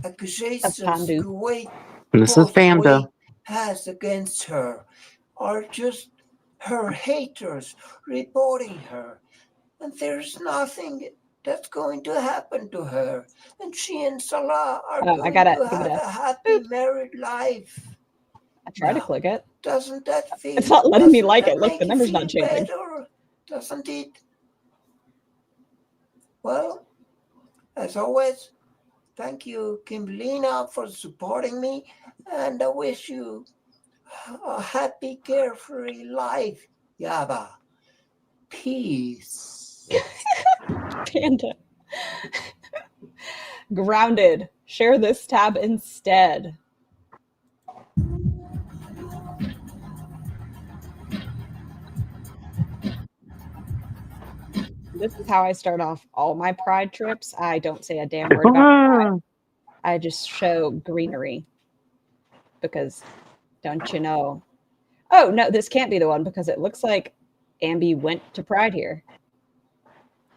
accusations Pandu. Kuwait This is Panda. Kuwait has against her are just her haters reporting her. And there's nothing that's going to happen to her. And she and Salah are Oh, I going gotta to give it have a a happy married life. I tried to Now, click it. doesn't that feel? It's not letting me doesn't like that it. Look, make the you number's feel not changing. better? Doesn't it? Well, as always, thank you, Kimberlina, for supporting me, and I wish you a happy, carefree life, Yaba. Peace. Panda. Grounded. Share this tab instead. This is how I start off all my pride trips. I don't say a damn word about pride. I just show greenery. Because don't you know? Oh, no, this can't be the one because it looks like Ambi went to Pride here.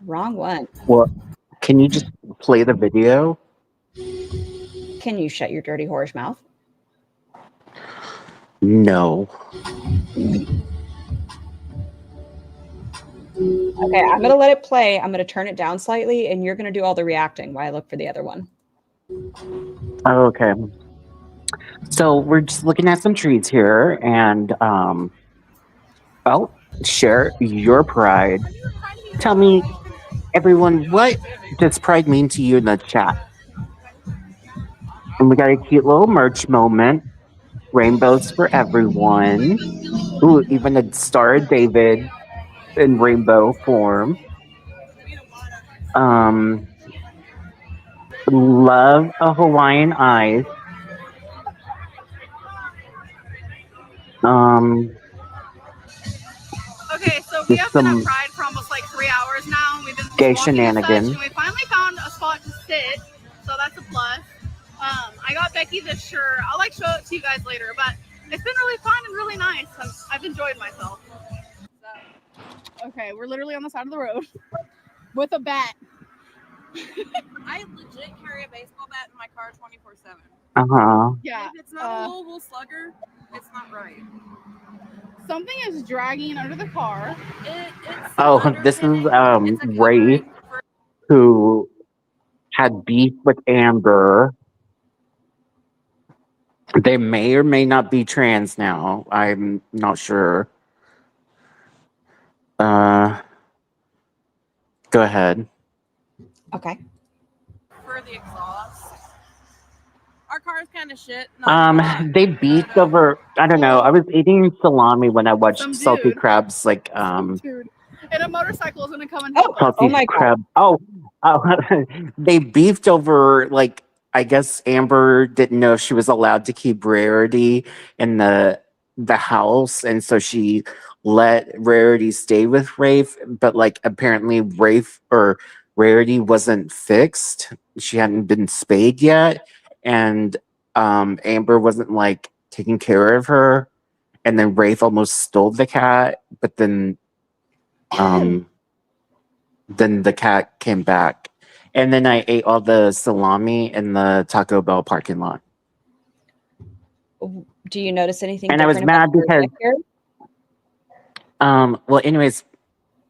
Wrong one. Well, can you just play the video? Can you shut your dirty whorish mouth? No. Okay, I'm going to let it play. I'm going to turn it down slightly, and you're going to do all the reacting while I look for the other one. Okay. So we're just looking at some trees here, and well, share your pride. Tell me, everyone, what does pride mean to you in the chat? And we got a cute little merch moment. Rainbows for everyone. Ooh, even a Star of David in rainbow form. Love a Hawaiian Eyes. Okay, so we have been at Some Pride for almost like 3 hours now. We've been gay walking and such, shenanigans. and we finally found a spot to sit, so that's a plus. I got Becky this shirt. I'll like show it to you guys later, but it's been really fun and really nice. I've enjoyed myself. So, okay, we're literally on the side of the road with a bat. I legit carry a baseball bat in my car 24/7. Yeah. If it's not a Louisville Slugger, it's not right. Something is dragging under the car. It's This is underpinning. It's a Reid, covering for who had beef with Amber. They may or may not be trans now. I'm not sure. Go ahead. Okay. for the exhaust. Our car's kind of shit. Not gonna lie. They beefed over. I don't know. I was eating salami when I watched Some Salty dude. Crabs. Like Dude. And a motorcycle is gonna come and help us. Salty my God. Crab. Oh, they beefed over, like, I guess Amber didn't know if she was allowed to keep Rarity in the house, and so she let Rarity stay with Rafe. But like, apparently Rafe or Rarity wasn't fixed. She hadn't been spayed yet, and Amber wasn't like taking care of her. And then Rafe almost stole the cat, but then the cat came back. And then I ate all the salami in the Taco Bell parking lot. Do you notice anything? And I was mad because, well, anyways,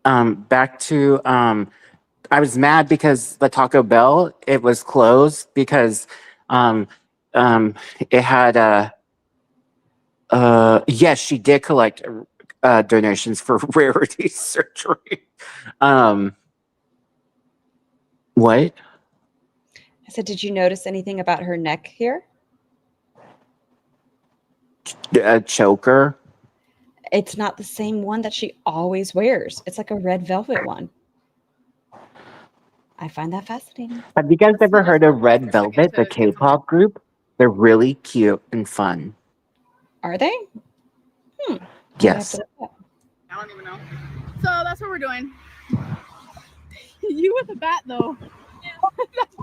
back to, I was mad because the Taco Bell, it was closed because, it had, yes, she did collect, donations for Rarity surgery. What? I said, did you notice anything about her neck here? A choker? It's not the same one that she always wears. It's like a red velvet one. I find that fascinating. Have you guys ever heard of Red Velvet, the K-pop group? They're really cute and fun. Are they? Yes. I don't even know. So that's what we're doing. You with a bat though.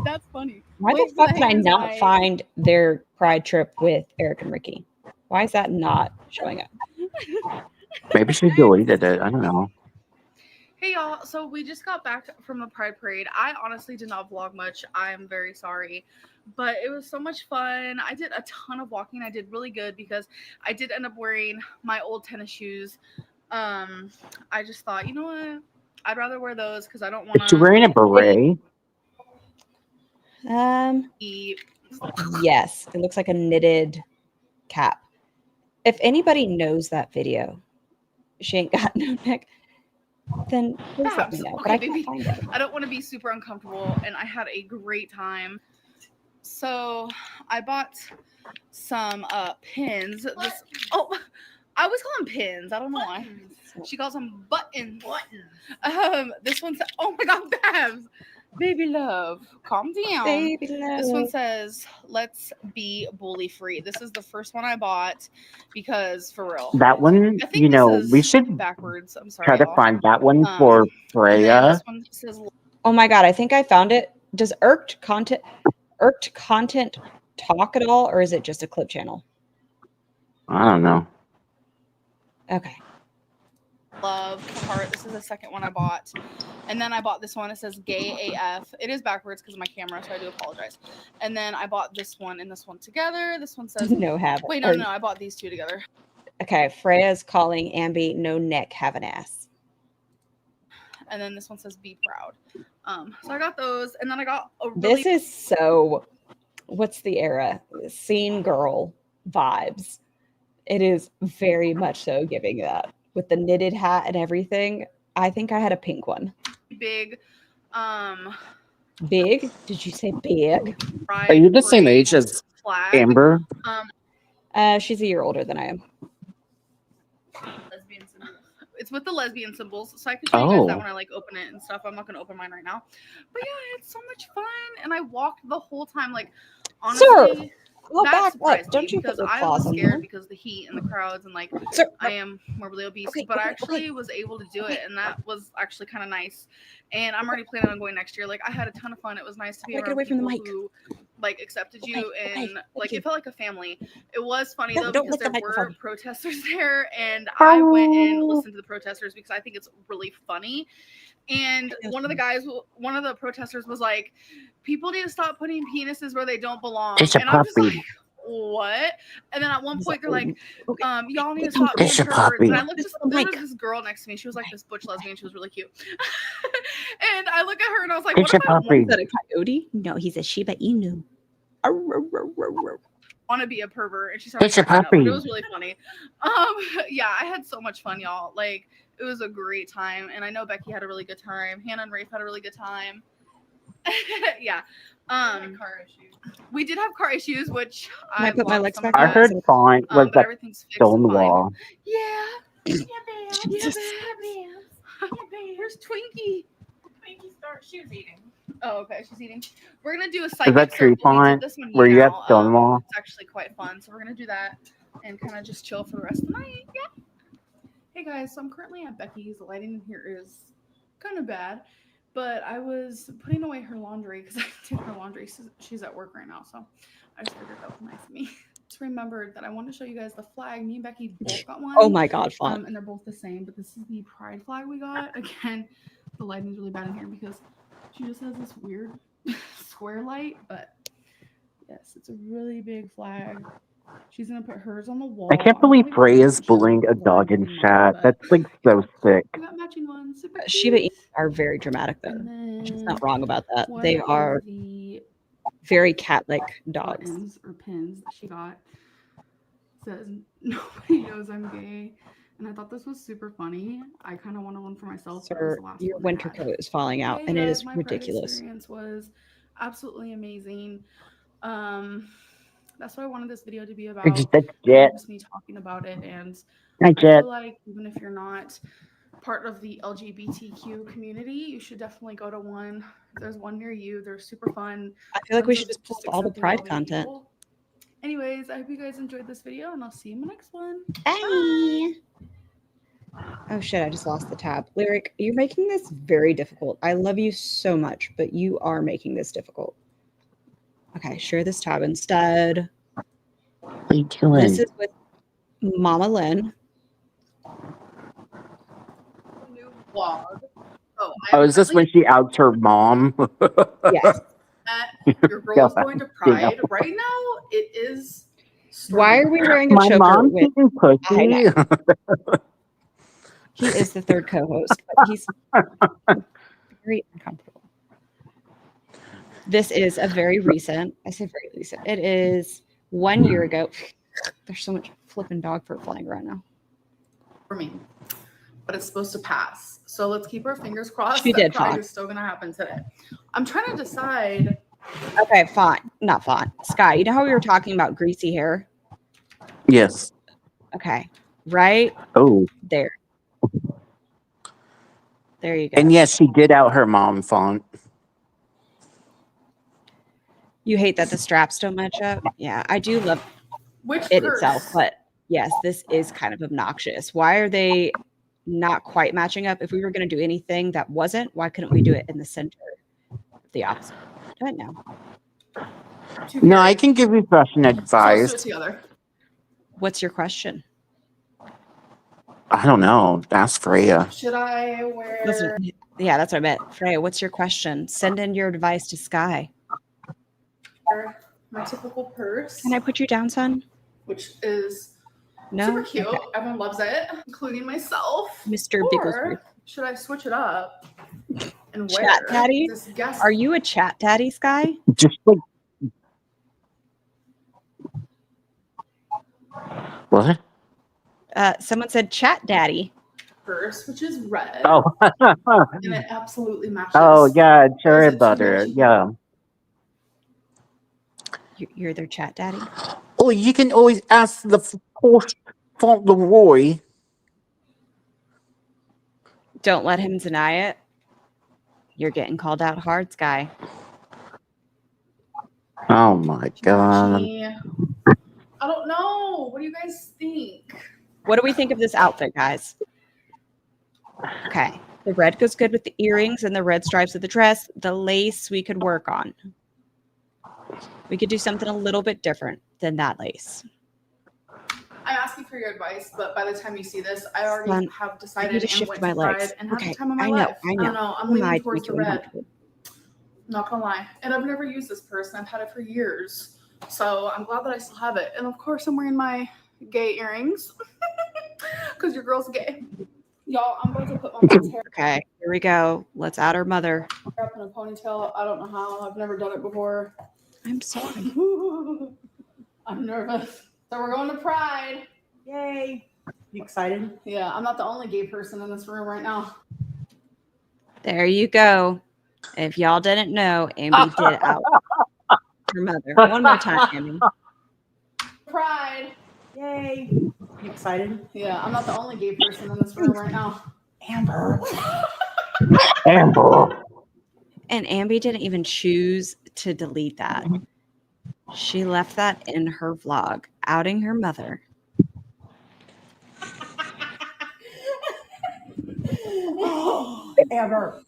That's funny. Why Wait the for fuck the did I hangers not light. find their pride trip with Eric and Ricky? Why is that not showing up? Maybe she deleted it. I don't know. Hey y'all, so we just got back from the Pride Parade. I honestly did not vlog much. I'm very sorry. But it was so much fun. I did a ton of walking. I did really good because I did end up wearing my old tennis shoes. I just thought, you know what? I'd rather wear those because I don't want to. Is she wearing a beret? Yes, it looks like a knitted cap. If anybody knows that video, she ain't got no neck, then please let me know. But Okay, I can't baby. find it. I don't want to be super uncomfortable, and I had a great time. So I bought some pins. I always call them pins. I don't know why. She calls them buttons. This one says, oh my God, Babs. Baby love, calm down. Baby love. This one says, let's be bully free. This is the first one I bought because, for real. That one, I think we should backwards. I'm sorry, try to y'all. find that one for Freya. This one says, Oh my God, I think I found it. Does irked content talk at all, or is it just a clip channel? I don't know. Okay. Love heart. This is the second one I bought. And then I bought this one. It says gay AF. It is backwards because of my camera, so I do apologize. And then I bought this one and this one together. This one says No have. Wait, no, I bought these two together. Okay, Freya's calling Ambi no neck, have an ass. And then this one says be proud. So I got those, and then I got a really This is so, what's the era? Scene girl vibes. It is very much so giving that. With the knitted hat and everything. I think I had a pink one. big Big? Did you say big? Are you the same age as flag. Amber? She's a year older than I am. Lesbian symbol. It's with the lesbian symbols, so I can show you guys that when I like open it and stuff. I'm not gonna open mine right now, but yeah, it's so much fun, and I walked the whole time. Like honestly, Sir, go that back surprised up. Don't me you because put your I claws was on scared there. because the heat and the crowds and like Sir, I am morbidly obese, but I actually was able to do it, and that was actually kind of nice. And I'm already planning on going next year. Like I had a ton of fun. It was nice to be around away from the people mic. who like accepted you Okay, and like it felt like a family. It was funny No, though don't because lick the there were microphone. protesters there, and I went and listened to the protesters because I think it's really funny. And one of the protesters was like, "People need to stop putting penises where they don't belong," It's a and I'm just puppy. like, "What?" And then at one point they're like, Okay. "Y'all need to It's stop being It's a perverts." puppy. And I looked, Just the there mic. was this girl next to me. She was like this butch lesbian. She was really cute. And I look at her and I was like, It's "What a if I puppy. Is that a coyote? No, he's a Shiba Inu. want to be a pervert?" And she started It's a cracking up, but puppy. it was really funny. Yeah, I had so much fun, y'all. Like, it was a great time, and I know Becky had a really good time. Hannah and Rafe had a really good time. Yeah. Car issue. We did have car issues, which Can I put my lost legs some of back I on? heard font was but that everything's fixed and fine. Stonewall. Yeah. Yeah, Jesus. Where's Twinkie? She was eating. Oh, okay. She's eating. We're gonna do a Is psychic that tree circle. We did font? this one Were you at now. Stonewall? It's actually quite fun. So we're gonna do that and kind of just chill for the rest of the night. Yeah. Hey guys, so I'm currently at Becky's. The lighting in here is kind of bad, but I was putting away her laundry because I did her laundry. She's at work right now, so I just figured that was nice of me. Just remembered that I wanted to show you guys the flag. Me and Becky both got one. Oh my God, fun. And they're both the same, but this is the pride flag we got. Again, the lighting is really bad in here because she just has this weird square light, but yes, it's a really big flag. She's gonna put hers on the wall. I can't believe Frey is bullying a dog in chat. That's like so sick. We got matching ones. Super Shiba cute. Inu are very dramatic though. And She's then not wrong about that. one They of are the very cat-like dogs. buttons or pins that she got says nobody knows I'm gay, and I thought this was super funny. I kind of wanted one for myself. But it was Sir, the last your one I winter had. coat is falling out, Hey and it guys, is my Pride ridiculous. experience was absolutely amazing. That's what I wanted this video to be about. That's Just me talking about it, and I Jet. feel like even if you're not part of the LGBTQ community, you should definitely go to one. If there's one near you, they're super fun. I feel like we Tons should of just post all the accepting, pride loving content. people. Anyways, I hope you guys enjoyed this video, and I'll see you in the next one. Bye. Oh shit, I just lost the tab. Lyric, you're making this very difficult. I love you so much, but you are making this difficult. Okay, share this tab instead. What are you doing? This is with Mama Lynn. New vlog. Oh, is this when she outs her mom? Yes. Your girl is going to Pride. Right now, it is. Why are we wearing a My choker mom's with eating I pussy. know. He is the third co-host, but he's very uncomfortable. This is a very recent, I say very recent. It is 1 year ago. There's so much flipping dog fur flying around now. For me, but it's supposed to pass. So let's keep our fingers crossed. She did Pride fine. is still going to happen today. I'm trying to decide. Okay, fine. Not fine. Sky, you know how we were talking about greasy hair? Yes. Okay. Right Oh. there. There you go. And yes, she did out her mom font. You hate that the straps don't match up? Yeah, I do love Which it purse? itself, but yes, this is kind of obnoxious. Why are they not quite matching up? If we were going to do anything that wasn't, why couldn't we do it in the center? The opposite. I don't know. No, I can give you fashion So let's do advice. it together. What's your question? I don't know. Ask Freya. Should I wear Listen, yeah, that's what I meant. Freya, what's your question? Send in your advice to Sky. my typical purse? Can I put you down, son? Which is No? super cute. Okay. Everyone loves it, including myself. Mr. Or Bigglesworth. should I switch it up and wear Chat daddy? this guest? Are you a chat daddy, Sky? Just like what? Someone said chat daddy. purse, which is red? Oh. And it absolutely matches. Oh yeah, Or cherry is it too butter. much? Yeah. You're their chat daddy? Oh, you can always ask the post Fauntleroy. Don't let him deny it. You're getting called out hard, Sky. Oh my god. I don't know. What do you guys think? What do we think of this outfit, guys? Okay. The red goes good with the earrings and the red stripes of the dress. The lace we could work on. We could do something a little bit different than that, Lace. I'm asking for your advice, but by the time you see this, I already Son, have I need decided to and shift went my to legs. Pride and had Okay, the time of my I know, life. I don't know. know. I'm Who am I leaning to towards make the you red. uncomfortable? Not gonna lie. And I've never used this purse, and I've had it for years. So I'm glad that I still have it. And of course, I'm wearing my gay earrings because your girl's gay. Y'all, I'm about to put my mom's hair Okay, here we go. Let's add our mother. up in a ponytail. I don't know how. I've never done it before. I'm sorry. I'm nervous. So we're going to Pride. Yay. You excited? Yeah, I'm not the only gay person in this room right now. There you go. If y'all didn't know, Amby did out her mother. One more time, Amby. Pride. Yay. You excited? Yeah, I'm not the only gay person in this room right now. Amber. Amber. And Amby didn't even choose to delete that. She left that in her vlog, outing her mother. Amber.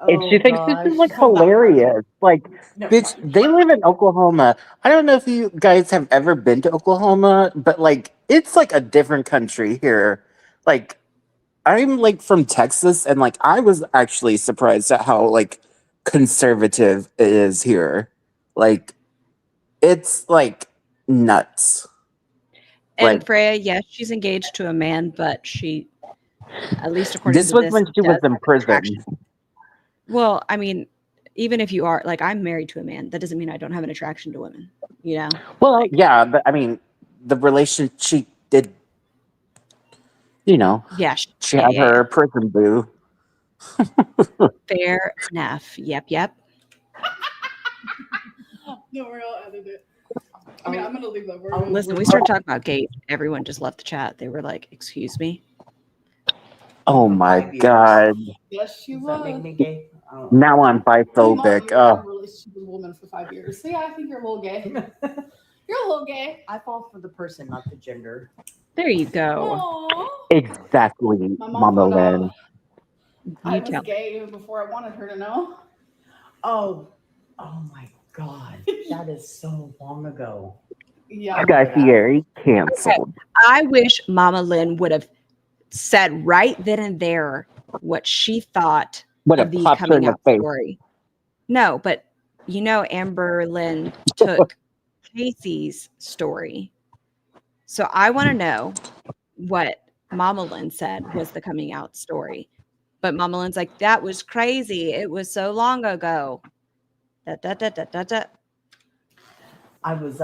And she thinks this is like hilarious. Like, bitch, they live in Oklahoma. I don't know if you guys have ever been to Oklahoma, but like, it's like a different country here. Like, I'm like from Texas, and like, I was actually surprised at how like conservative it is here. Like, it's like nuts. And Like, Freya, yes, she's engaged to a man, but she, at least according this to was this, when she was does in have prison. attraction. Well, I mean, even if you are, like, I'm married to a man, that doesn't mean I don't have an attraction to women, you know? Well, Like, yeah, but I mean, the relation she did, you know, yeah, she yeah, had yeah, her prison boo. yeah. Fair enough. Yep. No, we're all edit it. I mean, I'm gonna leave that word. Listen, we started talking about gays. Everyone just left the chat. They were like, "Excuse me." Oh my god! Yes, she Does that make was. me gay? Oh. Now I'm Mom, biphobic. you were in a relationship with a woman for 5 years. So yeah, I think you're a little gay. You're a little gay. I fall for the person, not the gender. There you go. Aww. Exactly, My mom Mama found Lynn. out I You was tell. gay even before I wanted her to know. Oh my God. That is so long ago. Yeah. Sky Fieri canceled. I wish Mama Lynn would have said right then and there what she thought Would of have the popped her in coming the out face. story. No, but you know, Amberlynn took Casey's story. So I want to know what Mama Lynn said was the coming out story. But Mama Lynn's like, that was crazy. It was so long ago. Da. I was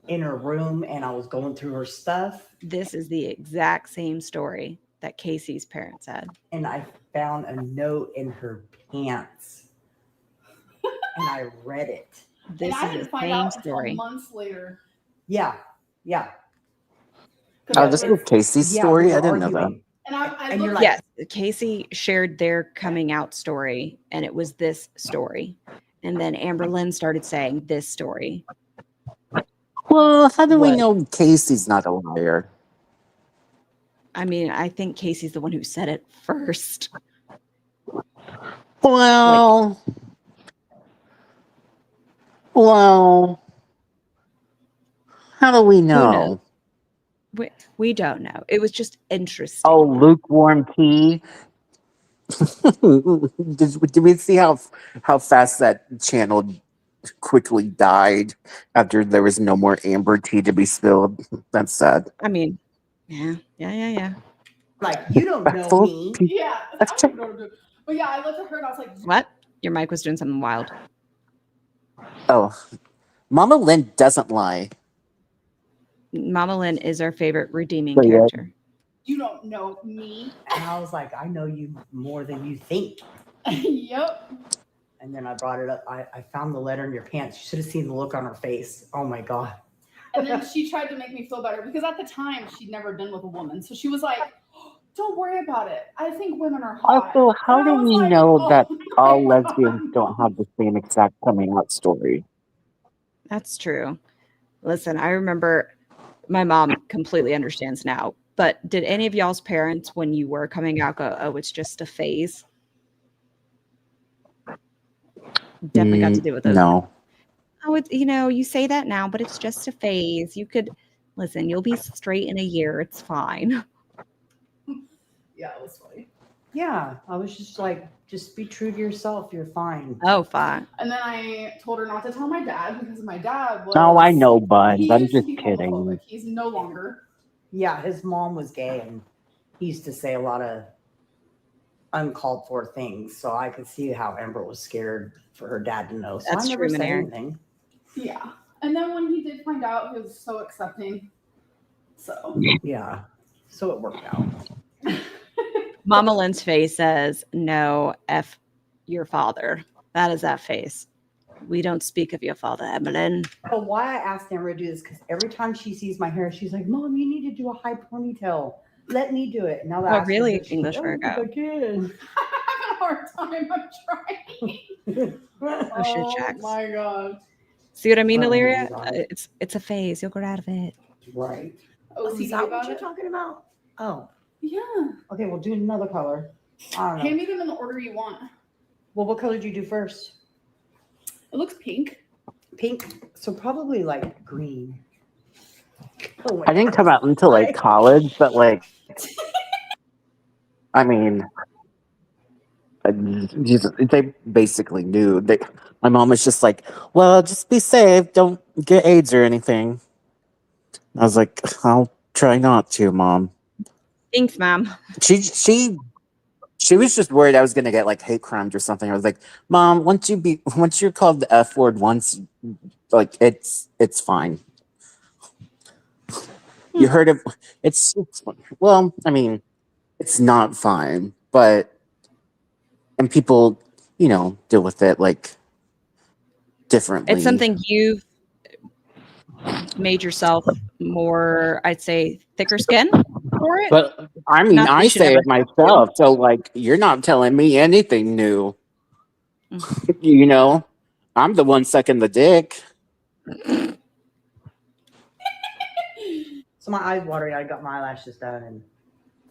in her room and I was going through her stuff. This is the exact same story that Casey's parents had. And I found a note in her pants. And I read it. This and I is didn't the find same out story. until months later. Yeah. Oh, this was Casey's story? we were I didn't know that. arguing. And I And you're looked like, Yes, Casey shared their coming out story, and it was this story. And then Amberlynn started saying this story. Well, how do we What? know Casey's not a liar? I mean, I think Casey's the one who said it first. Well, how do we know? We don't know. It was just interesting. Oh, lukewarm tea. Did we see how fast that channel quickly died after there was no more amber tea to be spilled? That's sad. I mean, yeah. like, you don't know me. Yeah. I don't know what to do. But yeah, I looked at her and I was like, What? Your mic was doing something wild. Oh, Mama Lynn doesn't lie. Mama Lynn is our favorite redeeming So, yeah. character. you don't know me. And I was like, I know you more than you think. Yep. And then I brought it up. I found the letter in your pants. You should have seen the look on her face. Oh my God. And then she tried to make me feel better because at the time she'd never been with a woman. So she was like, don't worry about it. I think women are hot. Also, how And I do was we like, know oh that my all God. lesbians don't have the same exact coming out story? That's true. Listen, I remember my mom completely understands now. But did any of y'all's parents, when you were coming out, go, oh, it's just a phase? Definitely got to do with those. No. Oh, it's, you say that now, but it's just a phase. You could listen. You'll be straight in a year. It's fine. Yeah, it was funny. Yeah, I was just like, just be true to yourself. You're fine. Oh, fine. And then I told her not to tell my dad because my dad was. Oh, I know, Bud. He I'm used to just be kidding. homophobic. He's no longer. Yeah, his mom was gay and he used to say a lot of uncalled for things. So I could see how Amber was scared for her dad to know. So That's I never true, said Manere. anything. Yeah. And then when he did find out, he was so accepting. So Yeah. So it worked out. Mama Lynn's face says, "No, F your father." That is that face. We don't speak of your father, Amberlynn. But why I asked Amber to do this, because every time she sees my hair, she's like, Mom, you need to do a high ponytail. Let me do it. Now that I asked her to Really, do it, she's English like, I don't Virgo? think I can. I'm having a hard time. I'm trying. Oh, shit, Oh Jax. my god. See what I mean, Oh, Illyria? God. It's a phase. You'll grow out of it. Right. OCD Is that about what you're it? talking about? Oh. Yeah. Okay, we'll do another color. I don't know. Hand me them in the order you want. Well, what color did you do first? It looks pink. Pink. So probably like green. Oh my I didn't God. come out until like college, but like, I mean, they basically knew. My mom was just like, "Well, just be safe. Don't get AIDS or anything." I was like, "I'll try not to, Mom." Thanks, Mom. She was just worried I was gonna get like hate crimes or something. I was like, "Mom, once you're called the F word once, like it's fine." You heard of it's well, I mean, it's not fine, but and people, deal with it like differently. It's something you've made yourself more, I'd say, thicker skin for it. But I mean, Not that I you should say ever it myself, so like you're not telling me anything new. I'm the one sucking the dick. So my eye's watery. I got my eyelashes done, and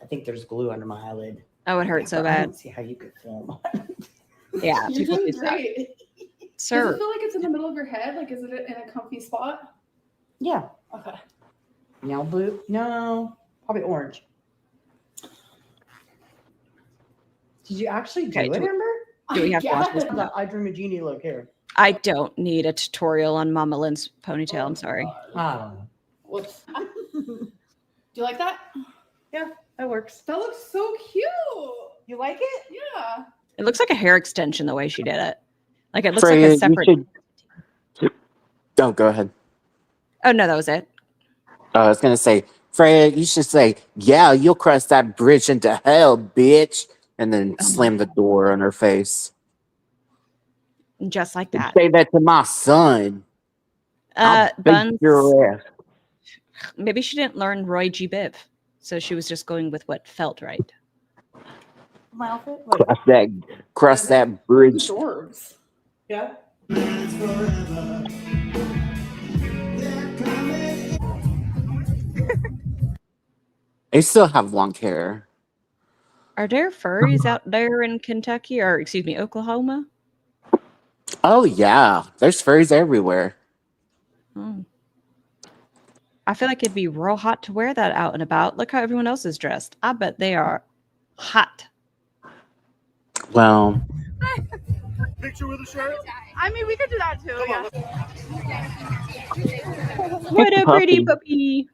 I think there's glue under my eyelid. Oh, it hurts so I bad. don't see how you could film. Yeah, You're people doing do that. great. Does Sir, it feel like it's in the middle of your head? Like, is it in a comfy spot? Yeah. Okay. Now blue? No, probably orange. Did you actually do Okay, it, Amber? do we have to watch this? That I Dream a Genie look here. I don't need a tutorial on Mama Lynn's ponytail. I'm sorry. I don't know. Whoops. Do you like that? Yeah, that works. That looks so cute. You like it? Yeah. It looks like a hair extension the way she did it. Like it looks Freya, like a separate. Oh, go ahead. Oh no, that was it. I was gonna say, Freya, you should say, "Yeah, you'll cross that bridge into hell, bitch," and then slam the door on her face. Just like that. Say that to my son. I'll beat Buns. your ass. Maybe she didn't learn Roy G. Biv, so she was just going with what felt right. My outfit? Cross that bridge. Dwarves. Yeah. They still have long hair. Are there furries out there in Kentucky, or excuse me, Oklahoma? Oh yeah, there's furries everywhere. Oh. I feel like it'd be real hot to wear that out and about. Look how everyone else is dressed. I bet they are hot. Well, Picture with a shirt? I mean, we could do that too. What a pretty puppy. puppy.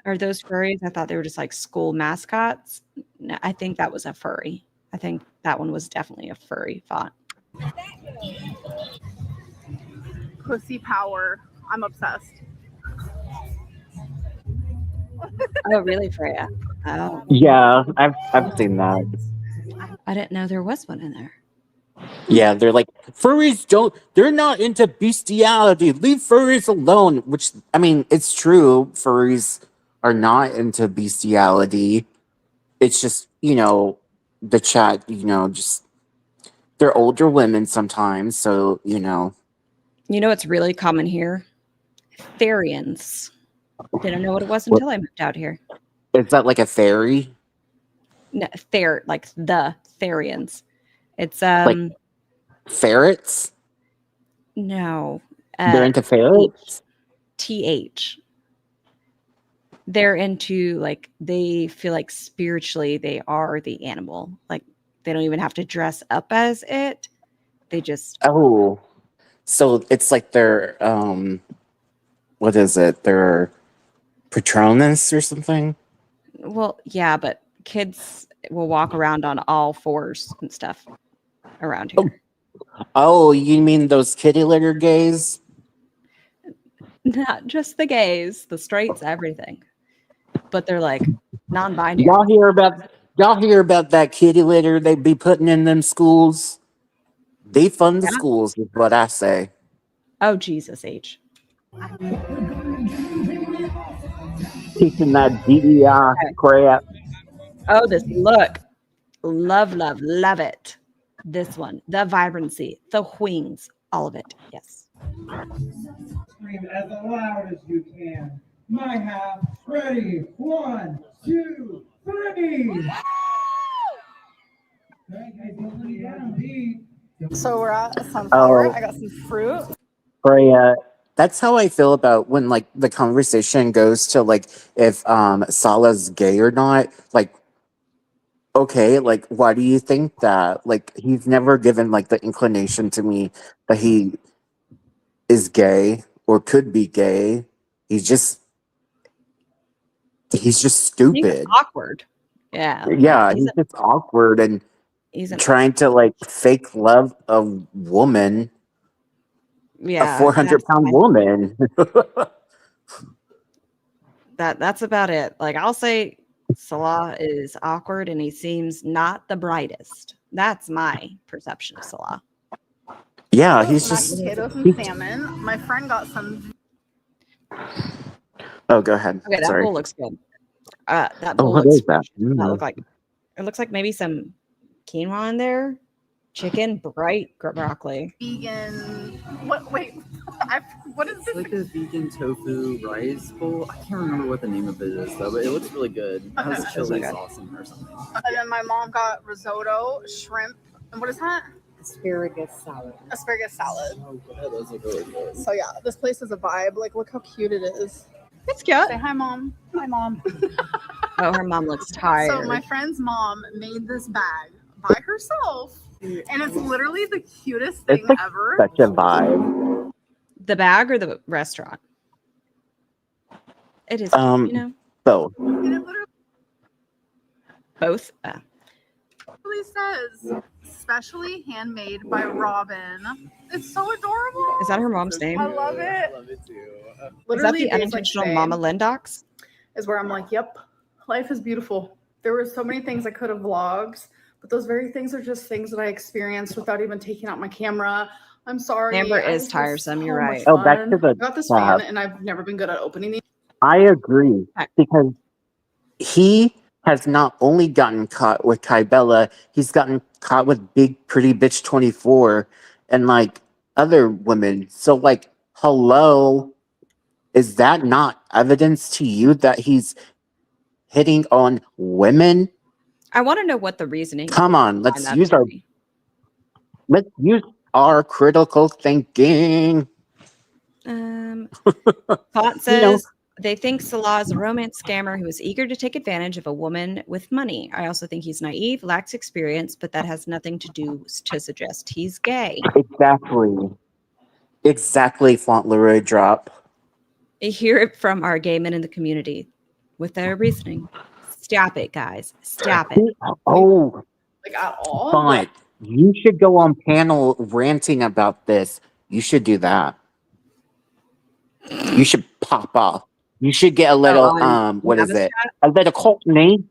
Are those furries? I thought they were just like school mascots. No, I think that was a furry. I think that one was definitely a furry font. Pussy power. I'm obsessed. Oh, really, Freya? Oh, Yeah, I've seen that. I didn't know there was one in there. Yeah, they're like, furries they're not into bestiality. Leave furries alone. Which, I mean, it's true. Furries are not into bestiality. It's just, the chat, just, they're older women sometimes. So, You know what's really common here? Therians. Didn't know what it was until I moved out here. Is that like a fairy? No, like the Therians. It's Ferrets? No. They're into ferrets? TH. They're into, like, they feel like spiritually they are the animal. Like, they don't even have to dress up as it. They just. Oh. So it's like their, what is it? Their Patronus or something? Well, yeah, but kids will walk around on all fours and stuff around here. Oh, you mean those kitty litter gays? Not just the gays, the straights, everything. But they're like non-binary. Y'all hear about that kitty litter they be putting in them schools? They fund the schools, is what I say. Oh, Jesus, H. Teaching that DEI crap. Oh, this look. Love, love, love it. This one. The vibrancy, the wings, all of it. Yes. Scream as loud as you can. My half. Ready. 1, 2, 3. So we're at a sunflower. Oh. I got some fruit. Freya, that's how I feel about when like the conversation goes to like if Salah's gay or not. Like, okay, like why do you think that? Like he's never given like the inclination to me that he is gay or could be gay. He's just stupid. He's awkward. Yeah. Yeah, he's just awkward and trying to like fake love a woman. Yeah. A 400-pound woman. That's about it. Like I'll say Salah is awkward and he seems not the brightest. That's my perception of Salah. Yeah, he's Mashed just potatoes and salmon. My friend got some. Oh, go ahead. Okay, that Sorry. bowl looks good. That Oh, bowl what looks. is that? It looks like maybe some quinoa in there, chicken, bright broccoli. Vegan. What? Wait. What is It's this? like a vegan tofu rice bowl. I can't remember what the name of it is though, but it looks really good. It has Okay. chili sauce in it or something. And then my mom got risotto, shrimp, and what is that? Asparagus salad. Asparagus salad. Oh, yeah, those look really good. So yeah, this place is a vibe. Like, look how cute it is. It's cute. Say hi, mom. Hi, mom. Oh, her mom looks tired. So my friend's mom made this bag by herself, and it's literally the cutest thing It's like ever. such a vibe. The bag or the restaurant? It is, you know, both. And it literally both. says specially handmade by Robin. It's so adorable. Is that her mom's name? I love it. I love it too. Is that Literally, the days like unintentional today Mama Lindox? is where I'm like, yep, life is beautiful. There were so many things I could have vlogged, but those very things are just things that I experienced without even taking out my camera. I'm sorry. Amber I is just had tiresome. so You're much right. Oh, back fun. to the I got this tab. fan, and I've never been good at opening these. I agree because he has not only gotten caught with Kybella, he's gotten caught with Big Pretty Bitch 24 and like other women. So like, hello, is that not evidence to you that he's hitting on women? I want to know what the reasoning. Come on, behind let's that use theory. our critical thinking. Font says they think Salah is a romance scammer who is eager to take advantage of a woman with money. I also think he's naive, lacks experience, but that has nothing to do to suggest he's gay. Exactly, Fauntleroy drop. I hear it from our gay men in the community with their reasoning. Stop it, guys. Stop it. Oh, Like at all. Font, you should go on panel ranting about this. You should do that. You should pop off. You should get a little, what is it? A little cockney.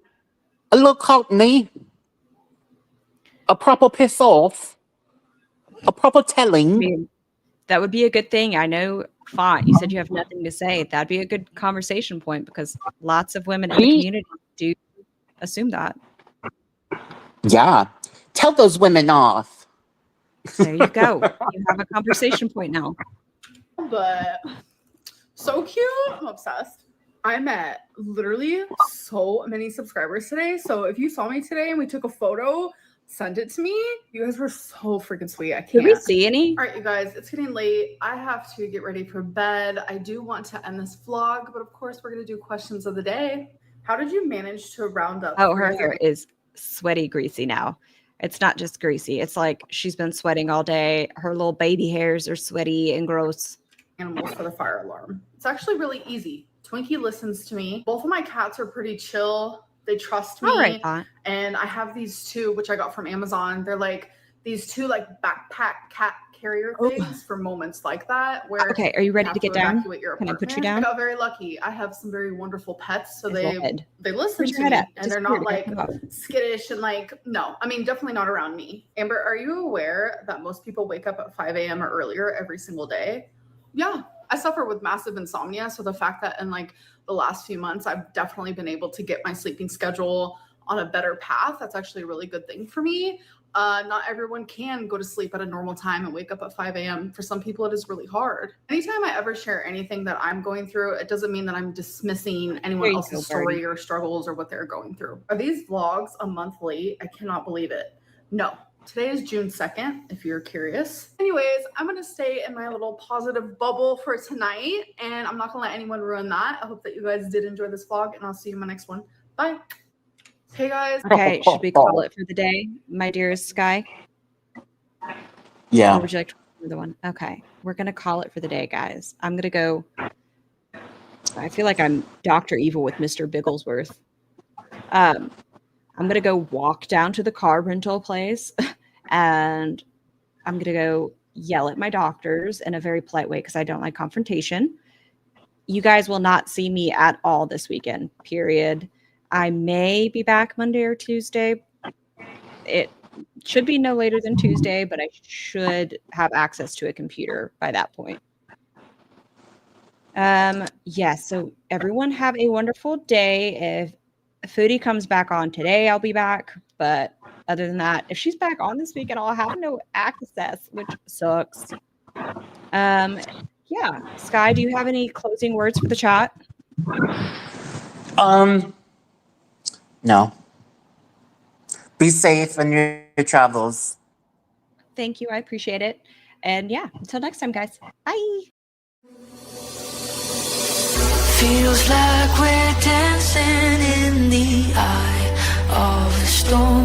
A little cockney. A proper piss off. A proper telling. I mean, that would be a good thing. I know, Font, you said you have nothing to say. That'd be a good conversation point because lots of women in the community do assume that. Yeah. Tell those women off. There you go. You have a conversation point now. But so cute. I'm obsessed. I met literally so many subscribers today. So if you saw me today and we took a photo, sent it to me. You guys were so freaking sweet. I can't. Did we see any? All right, you guys, it's getting late. I have to get ready for bed. I do want to end this vlog, but of course we're going to do questions of the day. How did you manage to round up? Oh, her hair is sweaty, greasy now. It's not just greasy. It's like she's been sweating all day. Her little baby hairs are sweaty and gross. Animals for the fire alarm. It's actually really easy. Twinkie listens to me. Both of my cats are pretty chill. They trust me. All right, Aunt. And I have these two, which I got from Amazon. They're like these two like backpack cat carrier things for moments like that. Where Okay, are you ready to get down? evacuate your Can I put you apartment. down? I got very lucky. I have some very wonderful pets, so His little head. they listen Where's to your me, head at? and Just they're here not to like come up. skittish and like no. I mean, definitely not around me. Amber, are you aware that most people wake up at 5 a.m. or earlier every single day? Yeah, I suffer with massive insomnia. So the fact that in like the last few months, I've definitely been able to get my sleeping schedule on a better path. That's actually a really good thing for me. Not everyone can go to sleep at a normal time and wake up at 5 a.m. For some people, it is really hard. Anytime I ever share anything that I'm going through, it doesn't mean that I'm dismissing anyone else's story or struggles or what they're going through. Are these vlogs a month late? I cannot believe it. No. Today is June 2nd, if you're curious. Anyways, I'm going to stay in my little positive bubble for tonight, and I'm not going to let anyone ruin that. I hope that you guys did enjoy this vlog, and I'll see you in my next one. Bye. Hey, guys. Okay, should we call it for the day, my dearest Sky? Yeah. Or would you like to do the one? Okay, we're going to call it for the day, guys. I'm going to go. I feel like I'm Dr. Evil with Mr. Bigglesworth. I'm going to go walk down to the car rental place and I'm going to go yell at my doctors in a very polite way because I don't like confrontation. You guys will not see me at all this weekend, period. I may be back Monday or Tuesday. It should be no later than Tuesday, but I should have access to a computer by that point. Yes, so everyone have a wonderful day. If Foodie comes back on today, I'll be back. But other than that, if she's back on this weekend, I'll have no access, which sucks. Yeah. Sky, do you have any closing words for the chat? No. Be safe in your travels. Thank you. I appreciate it. And yeah, until next time, guys. Bye. Feels like we're dancing in the eye of the storm.